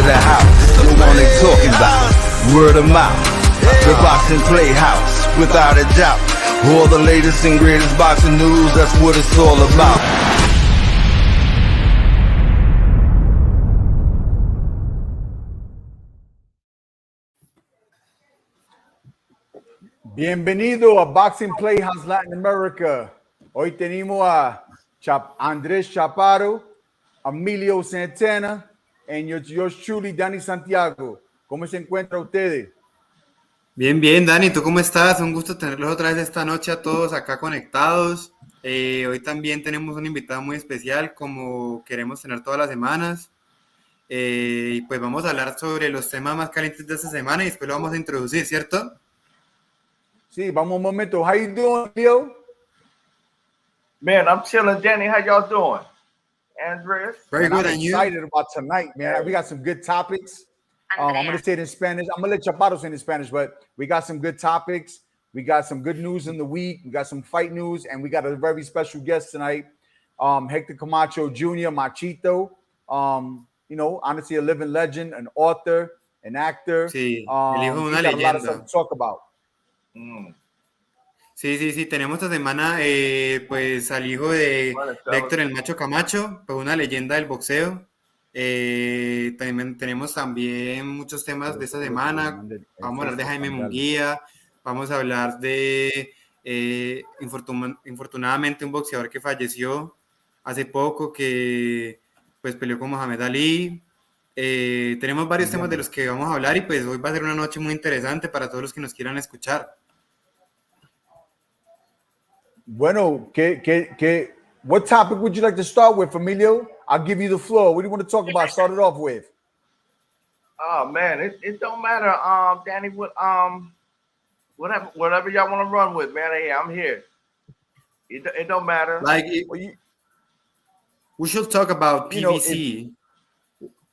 the house, the one they talking about. Word of mouth, the boxing playhouse, without a doubt. All the latest and greatest boxing news, that's what it's all about. Bienvenido a Boxing Playhouse Latin America. Hoy tenemos a Andrés Chaparro, Emelio Santana y yours truly, Dani Santiago. ¿Cómo se encuentran ustedes? Bien, bien, Dani, ¿tú cómo estás? Un gusto tenerlos otra vez esta noche a todos acá conectados. Hoy también tenemos un invitado muy especial, como queremos tener todas las semanas. Y pues vamos a hablar sobre los temas más calientes de esta semana y después lo vamos a introducir, ¿cierto? Sí, vamos un momento. How you doing, Leo? Man, I'm chilling, Danny. How y'all doing? Andrés? Very good, I'm and you? excited about tonight, man. We got some good topics. I'm going to say it in Spanish. I'm going to let Chaparro say it in Spanish, but we got some good topics. We got some good news in the week. We got some fight news, and we got a very special guest tonight, Hector Camacho Jr., Machito. You know, honestly, a living legend, an author, an actor. Sí, el hijo de una he's got a lot of leyenda. stuff to talk about. Sí, tenemos esta semana pues al hijo de Héctor el Macho Camacho, pues una leyenda del boxeo. Tenemos también muchos temas de esta semana. Vamos a hablar de Jaime Munguía, vamos a hablar de infortunadamente un boxeador que falleció hace poco, que pues peleó con Mohamed Ali. Tenemos varios temas de los que vamos a hablar y pues hoy va a ser una noche muy interesante para todos los que nos quieran escuchar. Bueno, what topic would you like to start with, Emelio? I'll give you the floor. What do you want to talk about? Start it off with. Oh man, it don't matter, Danny. Whatever y'all want to run with, man. Hey, I'm here. It don't matter. Like we should talk about PBC.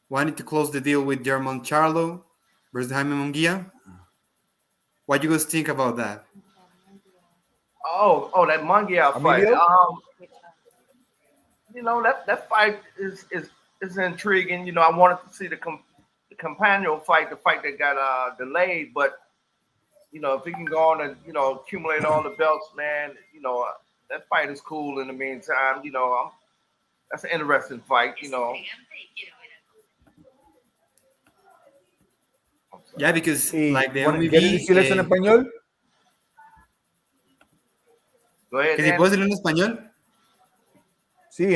Wanted to close the deal with German Charlo versus Jaime Munguia. What do you guys think about that? Oh, that Munguia fight. You know, that fight is intriguing. You know, I wanted to see the companion fight, the fight that got delayed. But you know, if he can go on and accumulate all the belts, man, that fight is cool. In the meantime, that's an interesting fight. Yeah, because like the MVP. ¿Quieres decirles en español? ¿Que si puedo decirlo en español? Sí,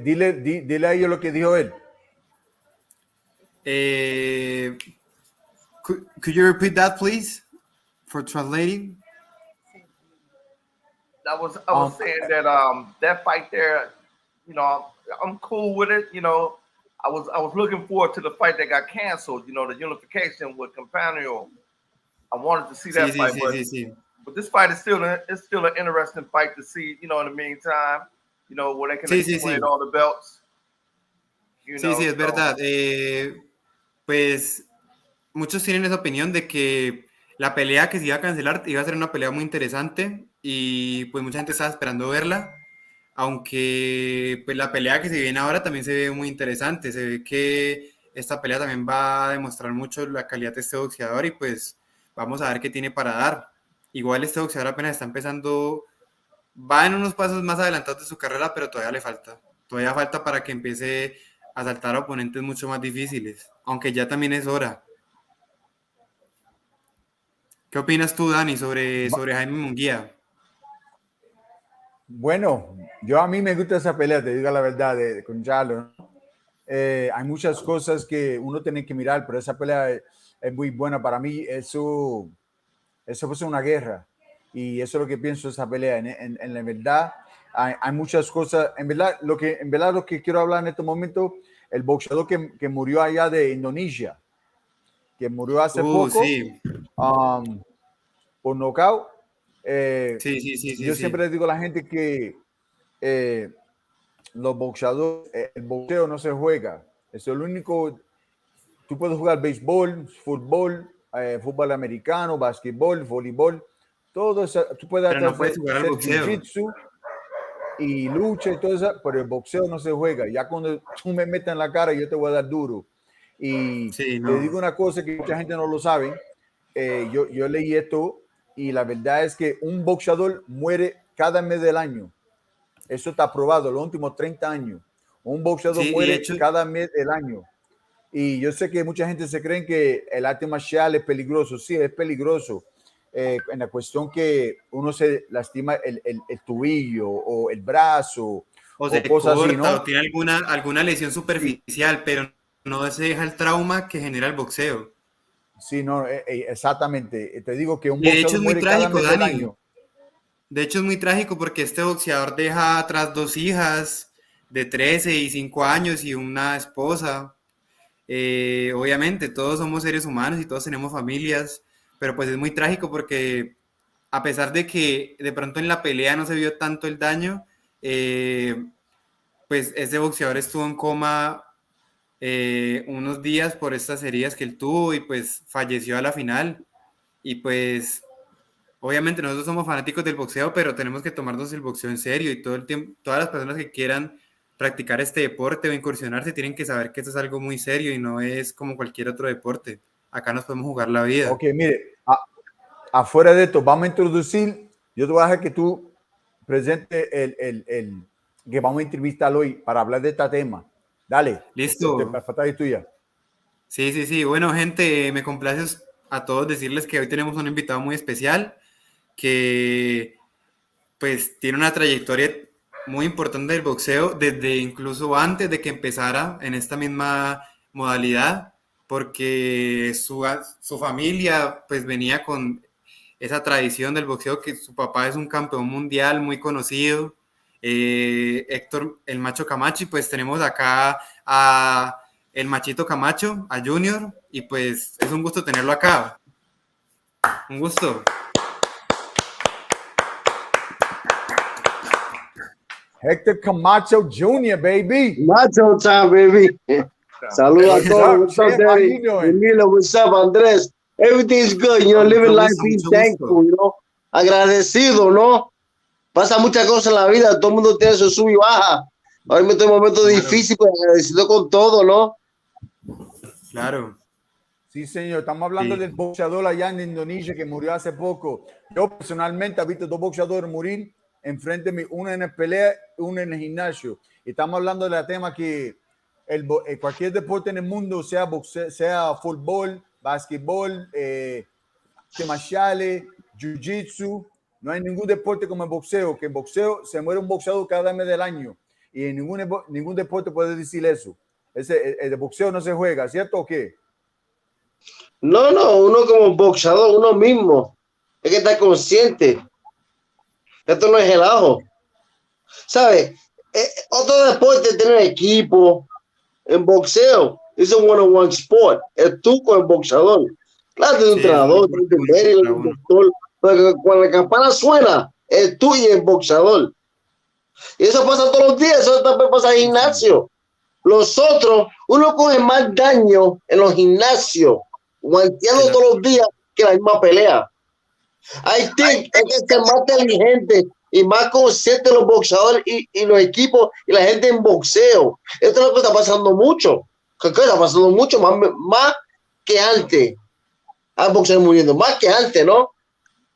dile a ellos lo que dijo él. Could you repeat that, please, for translating? I was saying that that fight there, I'm cool with it. I was looking forward to the fight that got canceled. The unification with Campanio. I wanted to see that fight, but this fight is still an interesting fight to see. In the meantime, where they can accumulate all the belts. Sí, es verdad. Pues muchos tienen esa opinión de que la pelea que se iba a cancelar iba a ser una pelea muy interesante y pues mucha gente estaba esperando verla, aunque pues la pelea que se viene ahora también se ve muy interesante. Se ve que esta pelea también va a demostrar mucho la calidad de este boxeador y pues vamos a ver qué tiene para dar. Igual este boxeador apenas está empezando, va en unos pasos más adelantados de su carrera, pero todavía le falta. Todavía falta para que empiece a saltar a oponentes mucho más difíciles, aunque ya también es hora. ¿Qué opinas tú, Dani, sobre Jaime Munguía? Bueno, a mí me gusta esa pelea, te digo la verdad, con Charlo, ¿no? Hay muchas cosas que uno tiene que mirar, pero esa pelea es muy buena para mí. Eso fue una guerra y eso es lo que pienso de esa pelea. En la verdad, hay muchas cosas. En verdad, lo que quiero hablar en este momento, el boxeador que murió allá de Indonesia, que murió hace poco, sí. por nocaut. Yo siempre les digo a la gente que los boxeadores, el boxeo no se juega. Eso es lo único. Tú puedes jugar béisbol, fútbol, fútbol americano, básquetbol, voleibol, todo eso. Tú puedes pero no puedes jugar al boxeo. Jiu-jitsu y lucha y todo eso, pero el boxeo no se juega. Ya cuando tú me metas en la cara, yo te voy a dar duro. Y Sí, te digo una cosa que mucha gente no lo sabe. Yo leí esto y la verdad es que un boxeador muere cada mes del año. Eso está probado los últimos 30 años. Un boxeador sí, y de muere hecho, cada mes del año. Y yo sé que mucha gente se cree que el arte marcial es peligroso. Sí, es peligroso. En la cuestión que uno se lastima el tobillo o el brazo o o se cosas así, corta ¿no? o tiene alguna lesión Sí, superficial, pero no se deja el trauma que genera el boxeo. sí, no, exactamente. Te digo que un Y de hecho boxeador es muy muere cada trágico, mes del Dani. año. De hecho es muy trágico porque este boxeador deja atrás 2 hijas de 13 y 5 años y una esposa. Obviamente todos somos seres humanos y todos tenemos familias, pero pues es muy trágico porque a pesar de que de pronto en la pelea no se vio tanto el daño, pues ese boxeador estuvo en coma unos días por estas heridas que él tuvo y pues falleció a la final. Y pues obviamente nosotros somos fanáticos del boxeo, pero tenemos que tomarnos el boxeo en serio y todo el tiempo, todas las personas que quieran practicar este deporte o incursionarse tienen que saber que esto es algo muy serio y no es como cualquier otro deporte. Acá nos podemos jugar la vida. Ok, mire, afuera de esto, vamos a introducir, yo te voy a dejar que tú presente que vamos a entrevistar hoy para hablar de este tema. Dale, Listo. pantalla es tuya. Sí, sí, sí. Bueno, gente, me complace a todos decirles que hoy tenemos un invitado muy especial que pues tiene una trayectoria muy importante del boxeo desde incluso antes de que empezara en esta misma modalidad, porque su familia pues venía con esa tradición del boxeo, que su papá es un campeón mundial muy conocido, Héctor, el Macho Camacho, y pues tenemos acá a el Machito Camacho, a Junior, y pues es un gusto tenerlo acá. Un gusto. Hector Camacho Jr., baby. Macho time, baby. Saludos a What's todos. up, What's up, champ? How Daddy? you doing? Emilio, what's up, Andrés? Everything's good, living life, being thankful, agradecido, ¿no? Pasa muchas cosas en la vida, todo el mundo tiene su sub y baja. Ahora me estoy en un momento difícil, pero agradecido con todo, ¿no? Claro. Sí, señor. Estamos hablando Sí. del boxeador allá en Indonesia que murió hace poco. Yo personalmente he visto dos boxeadores morir enfrente de mí, uno en la pelea, uno en el gimnasio. Y estamos hablando del tema que cualquier deporte en el mundo, sea boxeo, sea fútbol, básquetbol, artes marciales, jiu-jitsu, no hay ningún deporte como el boxeo, que en boxeo se muere un boxeador cada mes del año. Y en ningún deporte puede decir eso. El boxeo no se juega, ¿cierto o qué? No, uno como boxeador, uno mismo. Hay que estar consciente. Esto no es relajo. ¿Sabes? Otro deporte tiene equipo. En boxeo, es un one-on-one sport. Es tú con el boxeador. Claro, de un entrenador, de un médico, de un doctor. Pero cuando la campana suena, es tú y el boxeador. Y eso pasa todos los días. Eso también pasa en el gimnasio. Los otros, uno coge más daño en los gimnasios, guanteando todos los días que la misma pelea. I think hay que ser más inteligente y más consciente los boxeadores y los equipos y la gente en boxeo. Esto es lo que está pasando mucho. ¿Qué está pasando mucho? Más que antes. Hay boxeadores muriendo, más que antes, ¿no?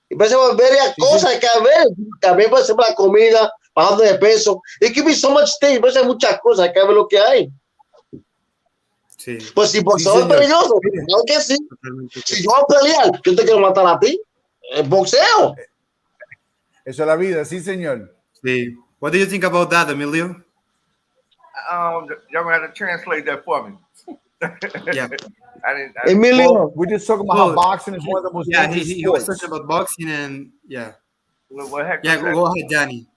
Y empezamos a ver cosas que a ver. También puede ser la comida, bajando de peso. It could be so much things. Puede ser muchas cosas, hay que ver lo que hay. Sí. Pues si boxeador es peligroso, claro que sí. Si yo voy a pelear, yo te quiero matar a ti. El boxeo. Eso es la vida, sí, señor. Sí. What do you think about that, Emilio? Y'all gonna have to translate that for me. Yeah. Emilio. Well, we're just talking about how boxing is one of the most dangerous he was sports. talking about boxing and What heck go ahead, Johnny.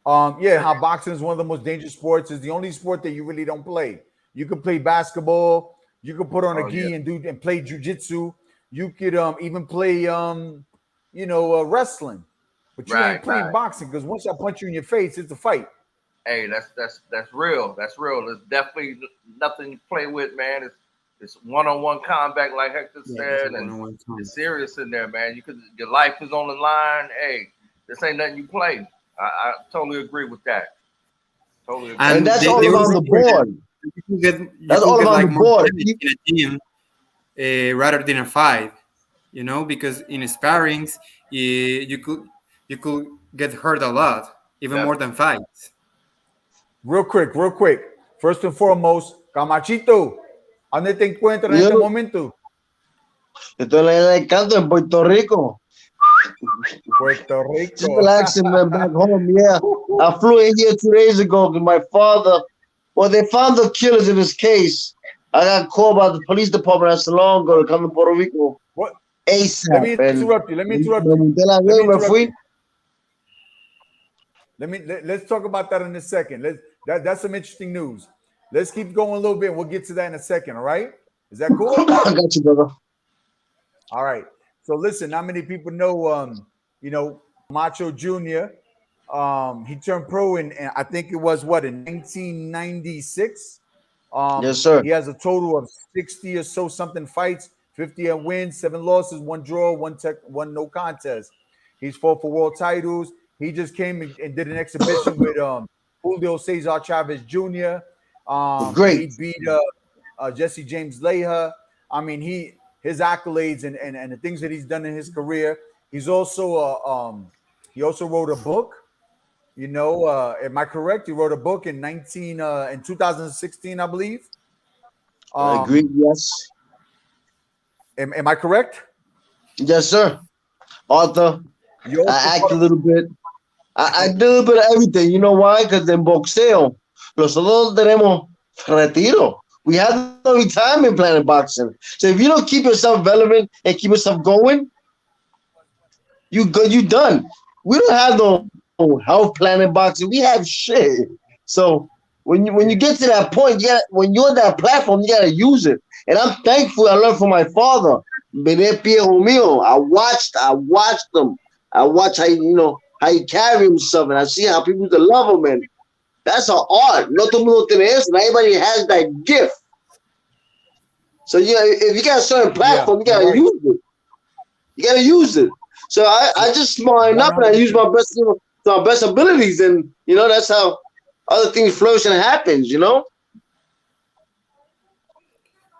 How boxing is one of the most dangerous sports. It's the only sport that you really don't play. You can play basketball. You can put on a gi and play jiu-jitsu. You could even play, wrestling. But you ain't playing boxing because once I punch you in your face, it's a fight. Hey, that's real. That's real. There's definitely nothing to play with, man. It's one-on-one combat, like Hector said, and it's serious in there, man. Your life is on the line. Hey, this ain't nothing you play. I totally agree with that. Totally agree. And that's all around the board. That's all about the board. In a team, rather than a fight, you know, because in sparrings, you could get hurt a lot, even more than fights. Real quick. First and foremost, Camachito, ¿dónde te encuentras en este momento? Estoy en el canto en Puerto Rico. Puerto Rico. Just relaxing, man, back home. Yeah, I flew in here 2 days ago because my father, well, they found the killers in this case. I got called by the police department not so long ago to come to Puerto Rico. What? ASAP. Let me interrupt you. Let's talk about that in a second. That's some interesting news. Let's keep going a little bit. We'll get to that in a second. All right? Is that cool? I got you, brother. All right. So listen, not many people know, Camacho Jr. He turned pro in I think it was in 1996. Yes, sir. He has a total of 60 or so something fights, 50 wins, 7 losses, 1 draw, 1 no contest. He's fought for world titles. He just came and did an exhibition with Julio Cesar Chavez Jr. Great. He beat Jesse James Leija. I mean, his accolades and the things that he's done in his career. He's also he also wrote a book. You know, am I correct? He wrote a book in 2016, I believe. I agree. Yes. Am I correct? Yes, sir. Author. I act a little bit. I do a little bit of everything. You know why? Because in boxeo, nosotros tenemos retiro. We have no retirement plan in boxing. So if you don't keep yourself relevant and keep yourself going, you done. We don't have no health plan in boxing. We have shit. So when you get to that point, when you're on that platform, you gotta use it. And I'm thankful I learned from my father. I watched them. I watch how he carry himself, and I see how people love him, and that's an art. No todo mundo tiene eso. Not everybody has that gift. So if you got a certain platform, you gotta use it. You gotta use it. So I just smarten up and I use my best abilities, and that's how other things flourish and happens. Yo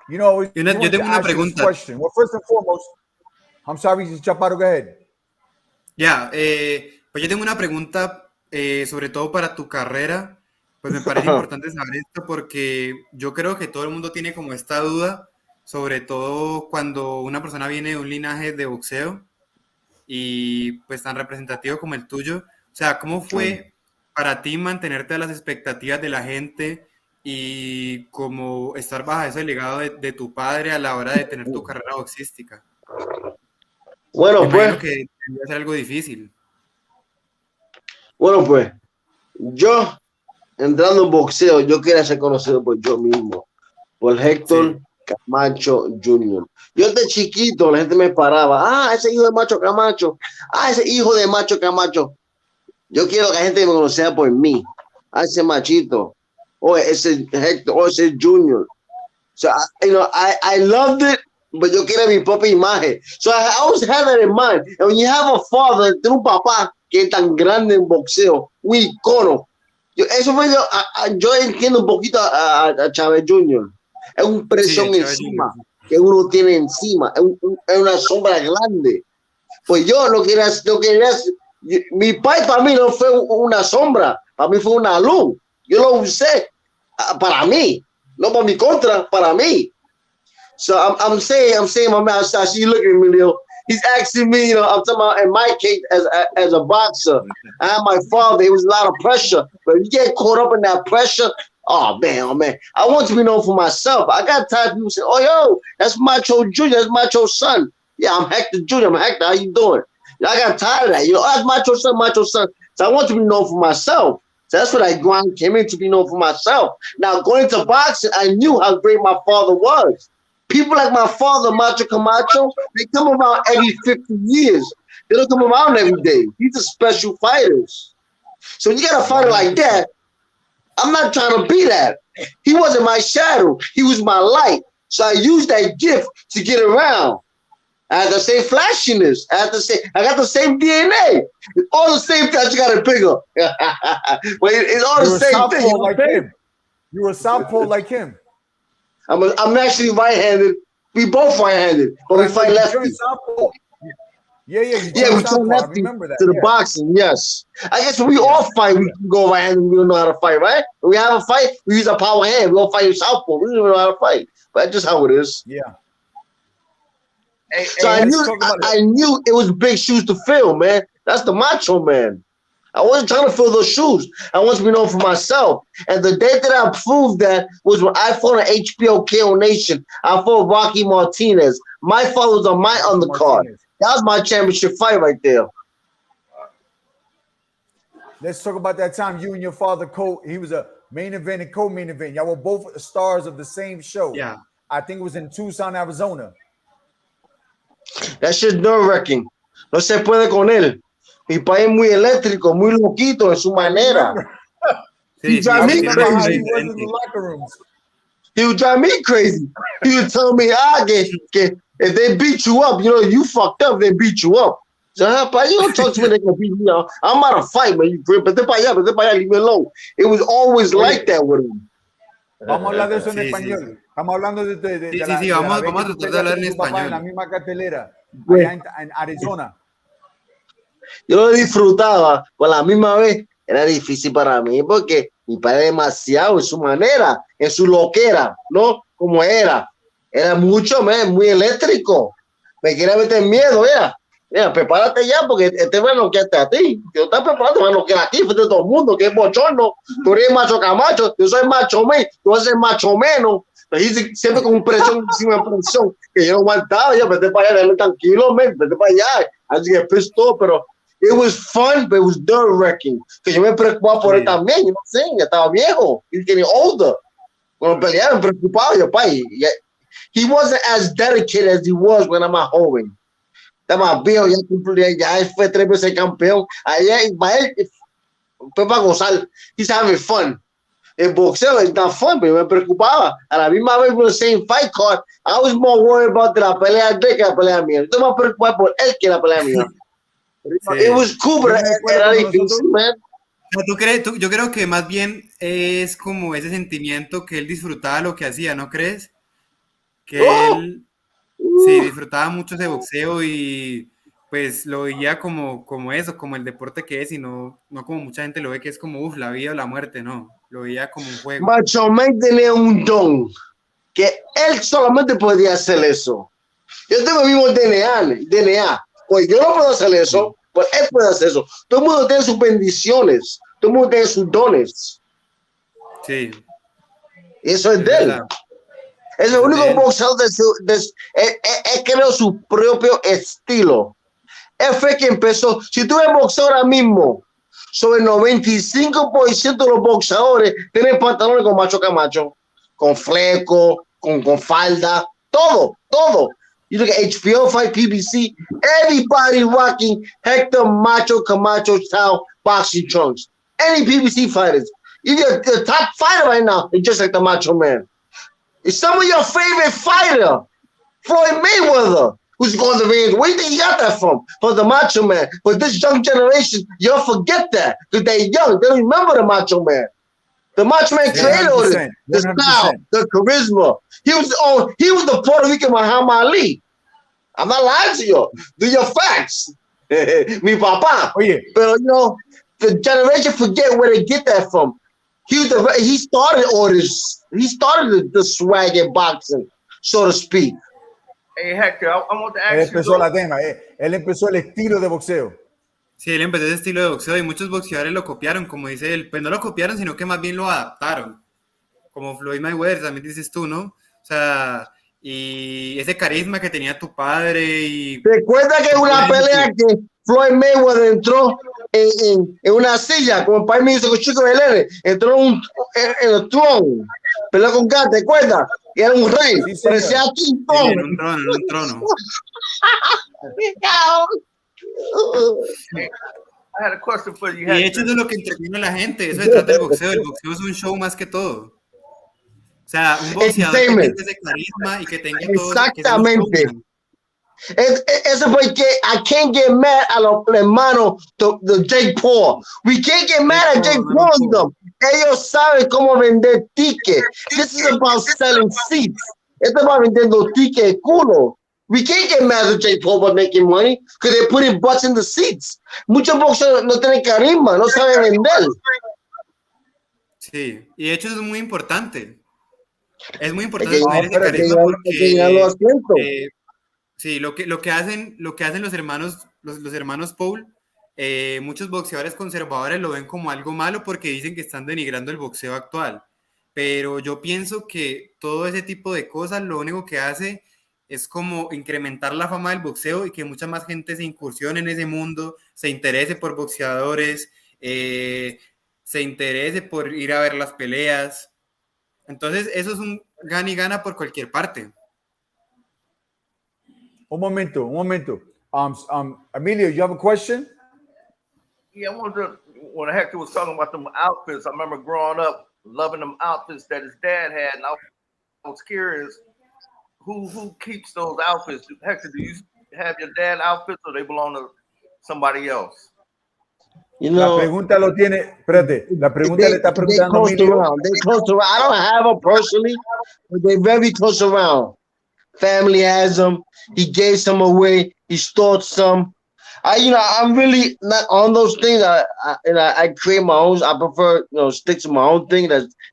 tengo una pregunta. Well, first and foremost, I'm sorry, Chaparro, go ahead. Pues yo tengo una pregunta, sobre todo para tu carrera. Pues me parece importante saber esto porque yo creo que todo el mundo tiene como esta duda, sobre todo cuando una persona viene de un linaje de boxeo y pues tan representativo como el tuyo. O sea, ¿cómo fue para ti mantenerte a las expectativas de la gente y como estar bajo ese legado de tu padre a la hora de tener tu carrera boxística? Bueno, pues que debe ser algo difícil. Bueno, pues yo entrando en boxeo, yo quería ser conocido por yo mismo, por Hector Camacho Jr. Yo de chiquito, la gente me paraba, ese hijo de Macho Camacho, ese hijo de Macho Camacho. Yo quiero que la gente me conociera por mí, ese machito, o ese Hector, o ese Junior. So, I loved it, but yo quiero mi propia imagen. So I always had that in mind. And when you have a father, tiene un papá que es tan grande en boxeo, un icono. Eso fue yo entiendo un poquito a Chávez Jr. Es una presión encima que uno tiene encima, es una sombra grande. Pues yo no quería, mi pai para mí no fue una sombra, para mí fue una luz. Yo lo usé para mí, no para mi contra, para mí. So I'm saying, my man, I see you looking at me, Leo. He's asking me, I'm talking about in my case as a boxer. I had my father, it was a lot of pressure. But if you get caught up in that pressure, oh man. I want to be known for myself. I got tired of people saying, yo, that's Macho Jr., that's Macho's son. Yeah, I'm Hector Jr., I'm Hector, how you doing? I got tired of that. That's Macho's son. So I want to be known for myself. So that's what I came in to be known for myself. Now, going into boxing, I knew how great my father was. People like my father, Macho Camacho, they come around every 50 years. They don't come around every day. These are special fighters. So when you got a fighter like that, I'm not trying to be that. He wasn't my shadow. He was my light. So I used that gift to get around. I had the same flashiness. I got the same DNA. It's all the same thing. I just got it bigger. But it's all the same thing. Like him. You were southpaw like him. I'm actually right-handed. We both right-handed, but we fight lefty. Yeah, We turn lefty to the boxing. Yes, I guess when we all fight, we can go right-handed. We don't know how to fight, right? When we have a fight, we use our power hand. We all fight with southpaw. We don't know how to fight, but that's just how it is. Yeah. So I knew it was big shoes to fill, man. That's the Macho Man. I wasn't trying to fill those shoes. I want to be known for myself. And the day that I proved that was when I fought an HBO KO Nation. I fought Rocky Martinez. My fight was on my undercard. That was my championship fight right there. Let's talk about that time you and your father he was a main event and co-main event. Y'all were both stars of the same show. Yeah. I think it was in Tucson, Arizona. That shit's nerve-wracking. No se puede con él. Mi padre es muy eléctrico, muy loquito en su manera. He would drive me crazy. He would drive me crazy. He would tell me, que if they beat you up, you fucked up, they beat you up. So, you don't talk to me, they can beat me up. I'm not a fight, man. You great, vete para allá, leave me alone. It was always like that with him. Vamos a hablar de eso en español. Estamos hablando de vamos a tratar de hablar en español. En la misma cartelera, allá en Arizona. Yo lo disfrutaba, pero a la misma vez era difícil para mí porque mi padre demasiado en su manera, en su loquera, ¿no? Como era mucho, muy eléctrico. Me quería meter miedo, mira, prepárate ya porque este va a noquearte a ti. Yo estás preparado, va a noquear a ti, frente a todo el mundo, que es bochorno. Tú eres Macho Camacho, yo soy Macho Man, tú vas a ser Macho Menos. Siempre con presión encima de presión, que yo no aguantaba, vete para allá, tranquilo, vete para allá. Así que pistó, pero it was fun, but it was nerve-wracking. Que yo me preocupaba por él también, yo no sé, ya estaba viejo, he's getting older. Cuando peleaba me preocupaba, he wasn't as dedicated as he was when I'm at joven. Estaba más viejo, ya fue 3 veces campeón. Allá, para él, fue para gozar. He's having fun. El boxeo is not fun, pero me preocupaba. A la misma vez, with the same fight card, I was more worried about la pelea de que la pelea mía. Yo me preocupaba por él que la pelea mía. It was cool, pero era difícil, man. Yo creo que más bien es como ese sentimiento que él disfrutaba lo que hacía, ¿no crees? Que él disfrutaba mucho ese boxeo y pues lo veía como eso, como el deporte que es y no como mucha gente lo ve que es como la vida o la muerte, no. Lo veía como un juego. Macho Man tenía un don que él solamente podía hacer eso. Yo tengo el mismo DNA. Pues yo no puedo hacer eso, pues él puede hacer eso. Todo el mundo tiene sus bendiciones, todo el mundo tiene sus dones. Sí. Eso es de él. Es el único boxeador él creó su propio estilo. Él fue que empezó. Si tú ves boxeo ahora mismo, sobre el 95% de los boxeadores tienen pantalones con Macho Camacho, con fleco, con falda, todo. You look at HBO Fight, PBC, everybody rocking Hector Camacho style boxing trunks. Any PBC fighters. You're the top fighter right now is just like the Macho Man. It's some of your favorite fighter, Floyd Mayweather, who's going to the ring. Where do you think you got that from? From the Macho Man. But this young generation, you'll forget that because they're young. They don't remember the Macho Man. The Macho Man created the style, the charisma. He was the Puerto Rican Muhammad Ali. I'm not lying to you. Do your facts. Mi papá. Oye. Pero, the generation forget where they get that from. He started all this. He started the swag in boxing, so to speak. Hey, Hector, I want to ask Él empezó la tema. Él empezó el estilo de boxeo. Sí, él empezó ese estilo de boxeo y muchos boxeadores lo copiaron, como dice él. Pues no lo copiaron, sino que más bien lo adaptaron. Como Floyd Mayweather, también dices tú, ¿no? O sea, y ese carisma que tenía tu padre y... Recuerda que una pelea que Floyd Mayweather entró en una silla, como el país me hizo con Chico Belén, entró en el trono, peleó con Gat, ¿te acuerdas? Y era un rey, sí, parecía King Kong. En un trono. I had a question for you, Y de hecho eso es lo que entretiene a la gente, eso se trata del boxeo. El boxeo es un show más que todo. O sea, un boxeador que tenga ese carisma y que tenga todo. Exactamente. It's porque I can't get mad a los hermanos de Jake Paul. We can't get mad at Jake Paul and them. Ellos saben cómo vender tickets. This is about selling seats. It's about vendiendo tickets culo. We can't get mad at Jake Paul about making money because they're putting butts in the seats. Muchos boxeadores no tienen carisma, no saben vender. Sí, y de hecho eso es muy importante. Es muy importante tener ese pero carisma porque sí, lo que hacen los hermanos Paul, muchos boxeadores conservadores lo ven como algo malo porque dicen que están denigrando el boxeo actual. Pero yo pienso que todo ese tipo de cosas lo único que hace es como incrementar la fama del boxeo y que mucha más gente se incursione en ese mundo, se interese por boxeadores, se interese por ir a ver las peleas. Entonces, eso es un gana y gana por cualquier parte. Un momento. Emelio, you have a question? Yeah, I wonder when Hector was talking about them outfits. I remember growing up loving them outfits that his dad had, and I was curious who keeps those outfits. Hector, do you have your dad outfits or they belong to somebody else? You know, la pregunta lo tiene, espérate, la pregunta le está preguntando they close around. I don't have them personally, but they're very close around. Family has them. He gave some away. He stored some. I'm really not on those things. I create my own. I prefer, stick to my own thing.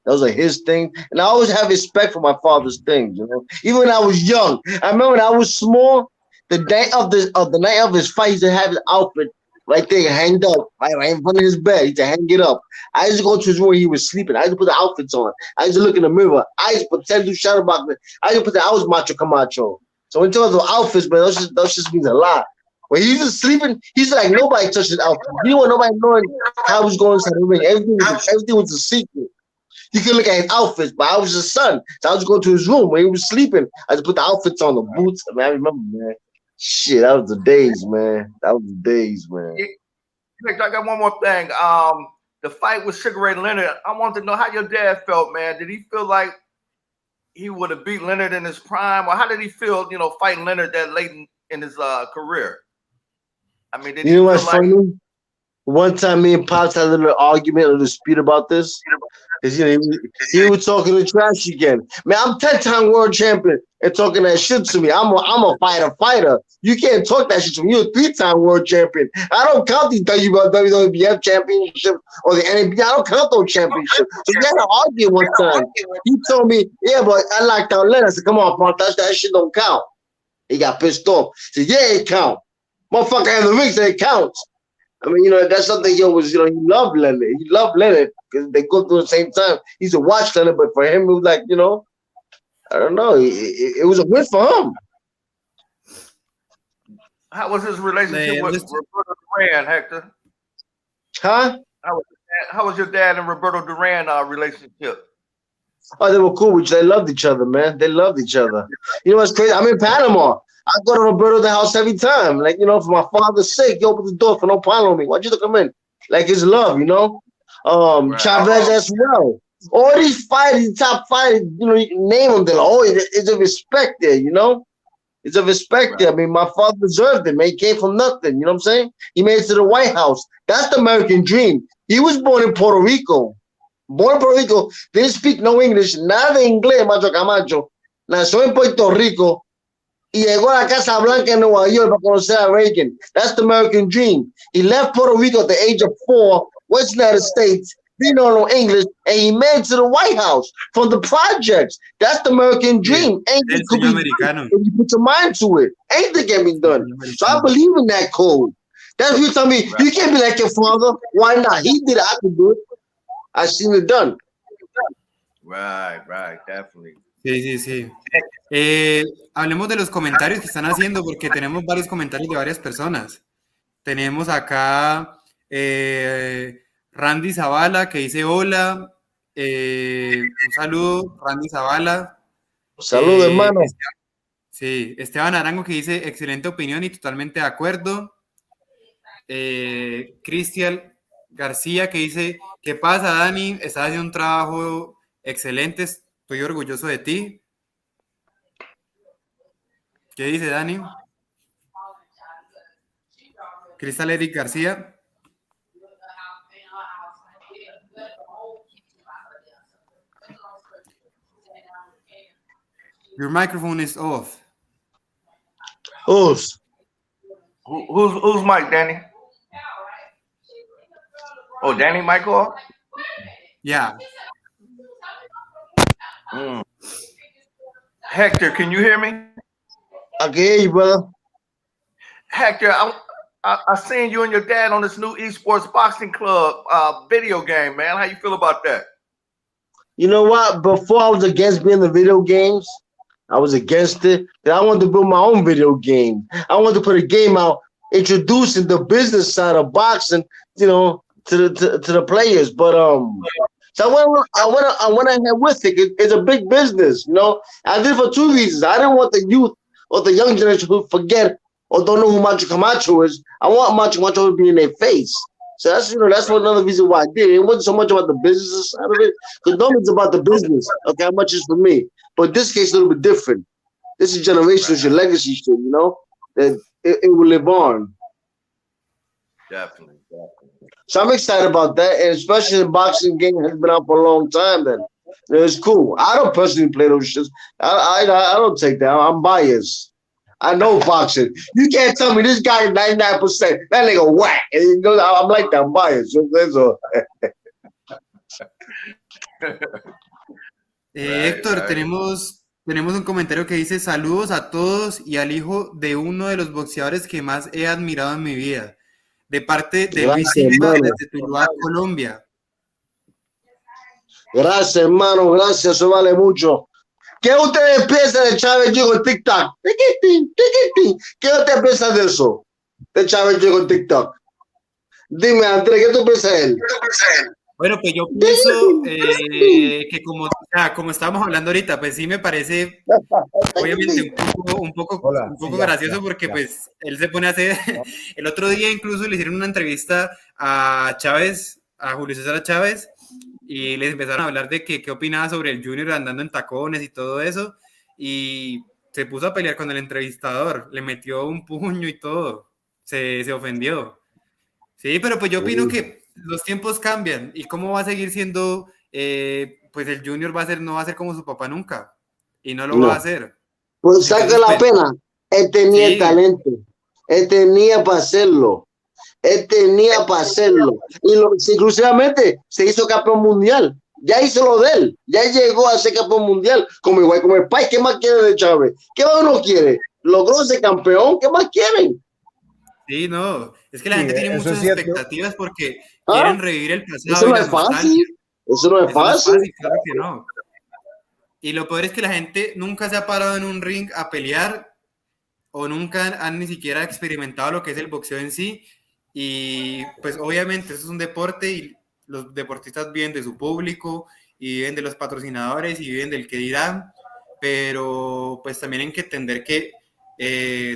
Those are his things. And I always have respect for my father's things. Even when I was young, I remember when I was small. The night of his fight, he used to have his outfit right there, hanged up, right in front of his bed. He used to hang it up. I used to go to his room when he was sleeping. I used to put the outfits on. I used to look in the mirror. I used to pretend to shout about me. I used to pretend I was Macho Camacho. So in terms of outfits, man, those just means a lot. When he was sleeping, he's like nobody touched his outfit. He didn't want nobody knowing how he was going inside the ring. Everything was a secret. You could look at his outfits, but I was his son. So I was going to his room when he was sleeping. I just put the outfits on, the boots. I mean, I remember, man. Shit, that was the days, man. I got one more thing. The fight with Sugar Ray Leonard. I wanted to know how your dad felt, man. Did he feel like he would have beat Leonard in his prime, or how did he feel, fighting Leonard that late in his career? I mean, did he feel what's like funny? One time, me and Pops had a little argument, a little dispute about this. Because he was talking the trash again. Man, I'm 10-time world champion and talking that shit to me. I'm a fighter. You can't talk that shit to me. You're a 3-time world champion. I don't count these WWF championships or the NBA. I don't count those championships. So we had an argument one time. He told me, yeah, but I knocked out Leonard. I said, come on, Pops, that shit don't count. He got pissed off. He said, yeah, it counts. Motherfucker in the ring said it counts. I mean, that's something he loved Leonard. He loved Leonard because they go through the same time. He used to watch Leonard, but for him, it was like, I don't know. It was a win for him. How was his relationship with Roberto Duran, Hector? Huh? How was your dad and Roberto Duran relationship? Oh, they were cool. They loved each other, man. They loved each other. You know what's crazy? I'm in Panama. I go to Roberto's house every time. Like, for my father's sake, he opened the door for no problem with me. Why'd you come in? Like, his love, Right. Chavez as well. All these fighters, top fighters, you name them. They're like, it's a respect there, It's a respect there. I mean, my father deserved it, man. He came from nothing, you know what I'm saying? He made it to the White House. That's the American dream. He was born in Puerto Rico. Didn't speak no English, nada de inglés, Macho Camacho. Nació en Puerto Rico. Y llegó a la Casa Blanca en Nueva York para conocer a Reagan. That's the American dream. He left Puerto Rico at the age of 4, went to the United States, didn't know no English, and he made it to the White House from the projects. That's the American dream. Anything could be done if you put your mind to it. Anything can be done. So I believe in that code. That's what you tell me. You can't be like your father. Why not? He did it. I could do it. I seen it done. Right, definitely. Sí. Hablemos de los comentarios que están haciendo porque tenemos varios comentarios de varias personas. Tenemos acá Randy Zavala que dice hola. Un saludo, Randy Zavala. Saludos, hermano. Esteban Arango que dice excelente opinión y totalmente de acuerdo. Cristian García que dice ¿qué pasa, Dani? Estás haciendo un trabajo excelente, estoy orgulloso de ti. ¿Qué dice Dani? Cristal Eric García. Your microphone is off. Who's Mike, Danny? Oh, Danny Michael? Yeah. Hector, can you hear me? I can hear you, brother. Hector, I seen you and your dad on this new Esports boxing club video game, man. How you feel about that? You know what? Before I was against being the video games, I was against it. And I wanted to build my own video game. I wanted to put a game out introducing the business side of boxing, you know, to the players. But so I went ahead with it. It's a big business, you know. I did it for two reasons. I didn't want the youth or the young generation to forget or don't know who Macho Camacho is. I want Macho Camacho to be in their face. So that's, you know, that's one another reason why I did it. It wasn't so much about the business side of it, because normally it's about the business. Okay, how much is for me? But this case is a little bit different. This is generational shit, legacy shit, you know, that it will live on. Definitely. So I'm excited about that, and especially the boxing game has been out for a long time. Then it's cool. I don't personally play those shits. I don't take that. I'm biased. I know boxing. You can't tell me this guy is 99%. That nigga whack. And he goes, I'm like that. I'm biased. So, Héctor, tenemos un comentario que dice: saludos a todos y al hijo de uno de los boxeadores que más he admirado en mi vida, de parte de Luis Silva desde Tuluá, Colombia. Gracias, hermano, gracias, eso vale mucho. ¿Qué ustedes piensan de Chávez llegó en TikTok? ¿Qué ustedes piensan de eso? De Chávez llegó en TikTok. Dime, Andrés, ¿qué tú piensas de él? Bueno, pues yo pienso que como estábamos hablando ahorita, pues sí me parece obviamente un poco gracioso porque pues él se pone a hacer, el otro día incluso le hicieron una entrevista a Chávez, a Julio César Chávez, y les empezaron a hablar de qué opinaba sobre el Junior andando en tacones y todo eso, y se puso a pelear con el entrevistador, le metió un puño y todo, se ofendió. Sí, pero pues yo opino que los tiempos cambian y cómo va a seguir siendo, pues el Junior no va a ser como su papá nunca y no lo va a hacer. Pues saca la pena. Él tenía el talento, él tenía para hacerlo. Él tenía para hacerlo. Y inclusivamente se hizo campeón mundial. Ya hizo lo de él. Ya llegó a ser campeón mundial. Como igual como el país. ¿Qué más quiere de Chávez? ¿Qué más uno quiere? Logró ser campeón. ¿Qué más quieren? Sí, no. Es que la gente tiene muchas expectativas porque quieren revivir el pasado. Eso no es fácil. Eso no es fácil. Claro que no. Y lo peor es que la gente nunca se ha parado en un ring a pelear o nunca han ni siquiera experimentado lo que es el boxeo en sí. Y pues obviamente eso es un deporte y los deportistas viven de su público y viven de los patrocinadores y viven del que dirán, pero pues también hay que entender que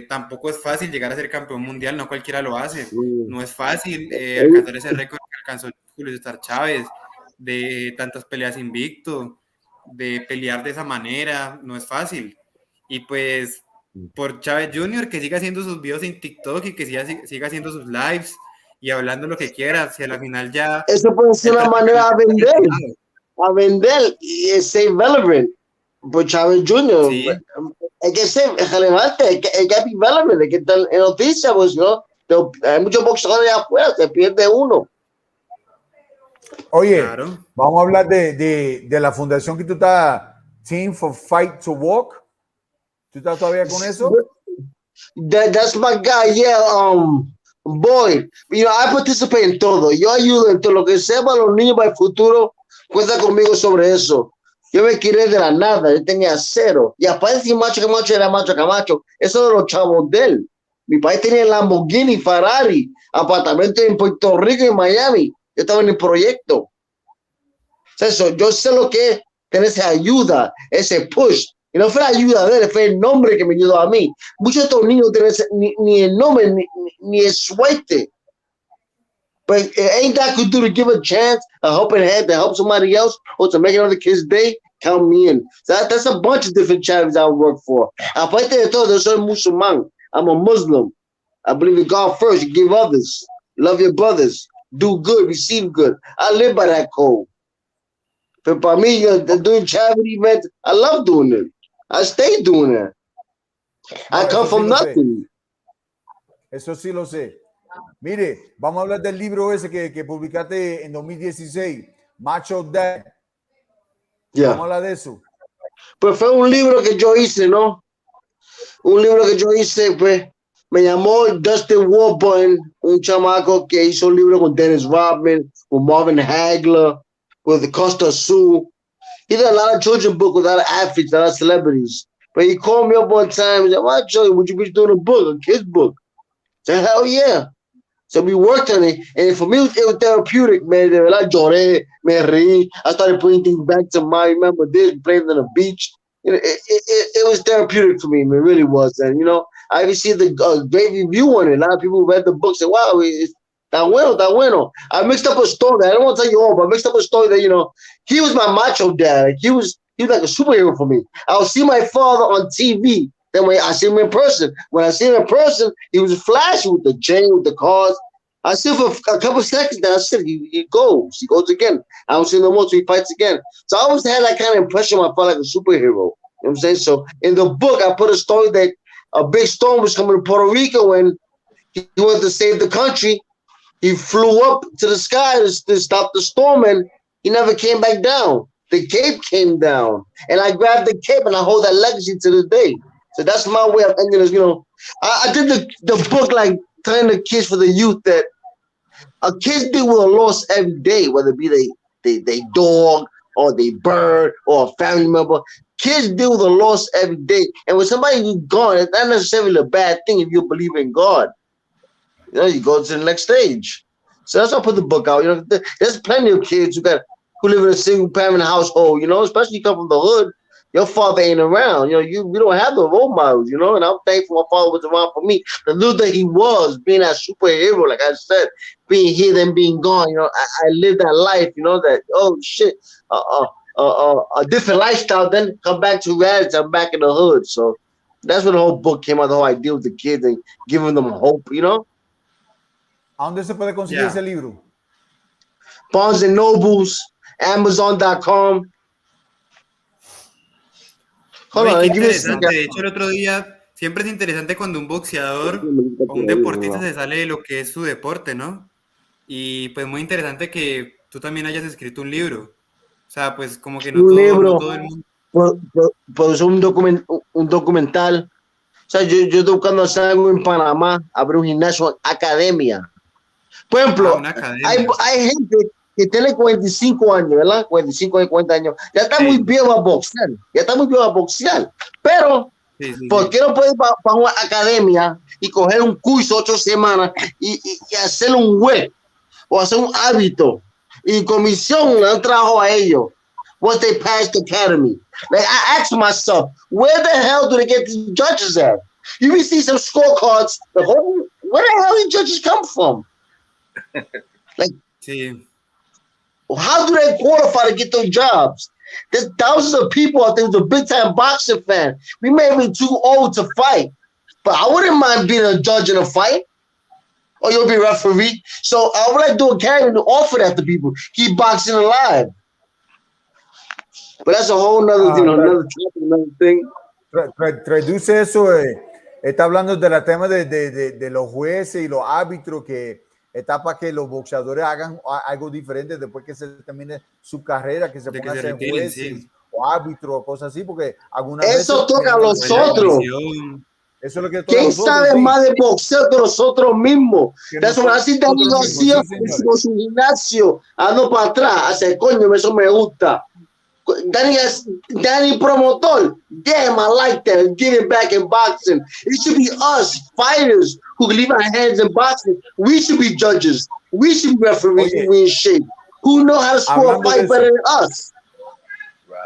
tampoco es fácil llegar a ser campeón mundial, no cualquiera lo hace, no es fácil alcanzar ese récord que alcanzó Julio César Chávez, de tantas peleas invicto, de pelear de esa manera, no es fácil. Y pues por Chávez Jr. que siga haciendo sus videos en TikTok y que siga haciendo sus lives y hablando lo que quiera, si a la final ya... Eso puede ser una manera a vender y ser relevant por Chávez Jr. Sí. Hay que ser relevante, hay que be relevant, hay que estar en noticias, pues, ¿no? Hay muchos boxeadores allá afuera, se pierde uno. Oye, claro. Vamos a hablar de la fundación que tú estás, Team for Fight to Walk. ¿Tú estás todavía con eso? That's my guy, yeah, boy, you know, I participate en todo, yo ayudo en todo lo que sea para los niños para el futuro, cuenta conmigo sobre eso. Yo me quedé de la nada, yo tenía cero, y aparte si Macho Camacho era Macho Camacho, eso de los chavos de él. Mi país tenía Lamborghini, Ferrari, apartamento en Puerto Rico y en Miami, yo estaba en el proyecto. Eso, yo sé lo que es tener esa ayuda, ese push. Y no fue la ayuda de él, fue el nombre que me ayudó a mí. Muchos de estos niños no tienen ni el nombre, ni el suerte. But ain't that could do to give a chance, a helping hand to help somebody else, or to make another kid's day? Count me in. So that's a bunch of different charities I work for. Aparte de todo, yo soy musulmán. I'm a Muslim. I believe in God first. You give others. Love your brothers. Do good. Receive good. I live by that code. But para mí, doing charity events, I love doing it. I stay doing it. I come from nothing. Eso sí lo sé. Mire, vamos a hablar del libro ese que publicaste en 2016, Macho Man. Yeah. Vamos a hablar de eso. Pues fue un libro que yo hice, ¿no? Un libro que yo hice, pues, me llamó Dustin Warburton, un chamaco que hizo un libro con Dennis Rodman, with Marvin Hagler, with Costa Sue. He did a lot of children's book with a lot of athletes, a lot of celebrities. But he called me up one time and said, Macho, would you be doing a book, a kid's book? I said, hell yeah. So we worked on it, and for me, it was therapeutic, man. I lloré, me reí. I started putting things back to my, remember this, playing on the beach. You know, it was therapeutic for me, man. It really was. And, you know, I even see the great review on it. A lot of people read the book, said, wow, it's está bueno. I mixed up a story. I don't want to tell you all, but I mixed up a story that, you know, he was my macho dad. Like, he was like a superhero for me. I would see my father on TV. Then when I see him in person, when I see him in person, he was flashy with the chain, with the cars. I see him for a couple of seconds, then I said, he goes again. I don't see him no more, so he fights again. So I always had that kind of impression I felt like a superhero. You know what I'm saying? So in the book, I put a story that a big storm was coming to Puerto Rico when he wanted to save the country. He flew up to the sky to stop the storm, and he never came back down. The cape came down, and I grabbed the cape, and I hold that legacy to this day. So that's my way of ending this. You know, I did the book like telling the kids, for the youth, that a kid deal with a loss every day, whether it be they dog or they bird or a family member. Kids deal with a loss every day, and when somebody is gone, it's not necessarily a bad thing if you believe in God. You know, you go to the next stage. So that's why I put the book out. You know, there's plenty of kids who live in a single parent household. You know, especially you come from the hood. Your father ain't around. You know, we don't have the role models, you know, and I'm thankful my father was around for me. The little that he was, being that superhero, like I said, being here then being gone, you know, I lived that life, you know, that, oh, shit, a different lifestyle, then come back to reality. I'm back in the hood. So that's when the whole book came out, the whole idea with the kids and giving them hope, you know. ¿A dónde se puede conseguir ese libro? Barnes & Nobles, Amazon.com. Oye, qué interesante. De hecho, el otro día siempre es interesante cuando un boxeador o un deportista se sale de lo que es su deporte, ¿no? Y pues muy interesante que tú también hayas escrito un libro. O sea, pues como que no todo el mundo. Pues un documental. O sea, yo estoy buscando hacer algo en Panamá, abrir un gimnasio, academia. Por ejemplo, hay gente que tiene 45 años, ¿verdad? 45 años, 40 años. Ya está muy viejo a boxear. Pero, ¿por qué no puede ir para una academia y coger un curso 8 semanas y hacer un web o hacer un hábito? Y comisión un trabajo a ellos. Once they pass the academy. Like, I ask myself, where the hell do they get these judges at? You can see some scorecards. Where the hell these judges come from? Like, how do they qualify to get those jobs? There's thousands of people out there who's a big-time boxing fan. We may be too old to fight, but I wouldn't mind being a judge in a fight. Or you'll be a referee. So I would like to do a academy to offer that to people. Keep boxing alive. But that's a whole nother, another topic, another thing. Traduce eso. Está hablando de la tema de los jueces y los árbitros, que está para que los boxeadores hagan algo diferente después que se termine su carrera, que se pongan a ser jueces o árbitros o cosas así, porque algunas veces toca a nosotros. Eso es lo que ¿Quién sabe más de boxeo que nosotros mismos? Eso me hace Dani García con su gimnasio, ando para atrás, hace coño, eso me gusta. Danny promotor, damn, I like that. Getting back in boxing. It should be us fighters who leave our hands in boxing. We should be judges. We should be referees who in shape. Who know how to score a fight better than us.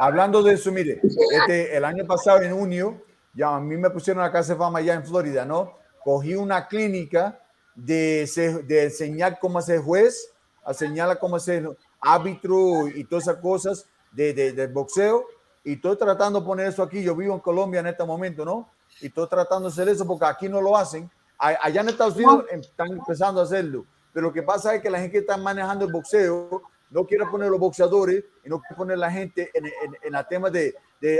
Hablando de eso, mire, el año pasado en junio, ya a mí me pusieron a casa de fama allá en Florida, ¿no? Cogí una clínica de enseñar cómo ser juez, a enseñar cómo ser árbitro y todas esas cosas de boxeo, y estoy tratando de poner eso aquí. Yo vivo en Colombia en este momento, ¿no? Y estoy tratando de hacer eso porque aquí no lo hacen. Allá en Estados Unidos están empezando a hacerlo, pero lo que pasa es que la gente que está manejando el boxeo no quiere poner los boxeadores y no quiere poner la gente en la tema de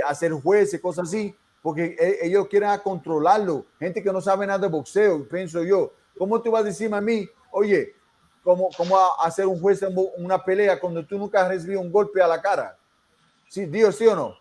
hacer jueces, cosas así, porque ellos quieren controlarlo. Gente que no sabe nada de boxeo, pienso yo. ¿Cómo tú vas a decirme a mí, oye, cómo hacer un juez en una pelea cuando tú nunca has recibido un golpe a la cara? ¿Sí, Dios, sí o no?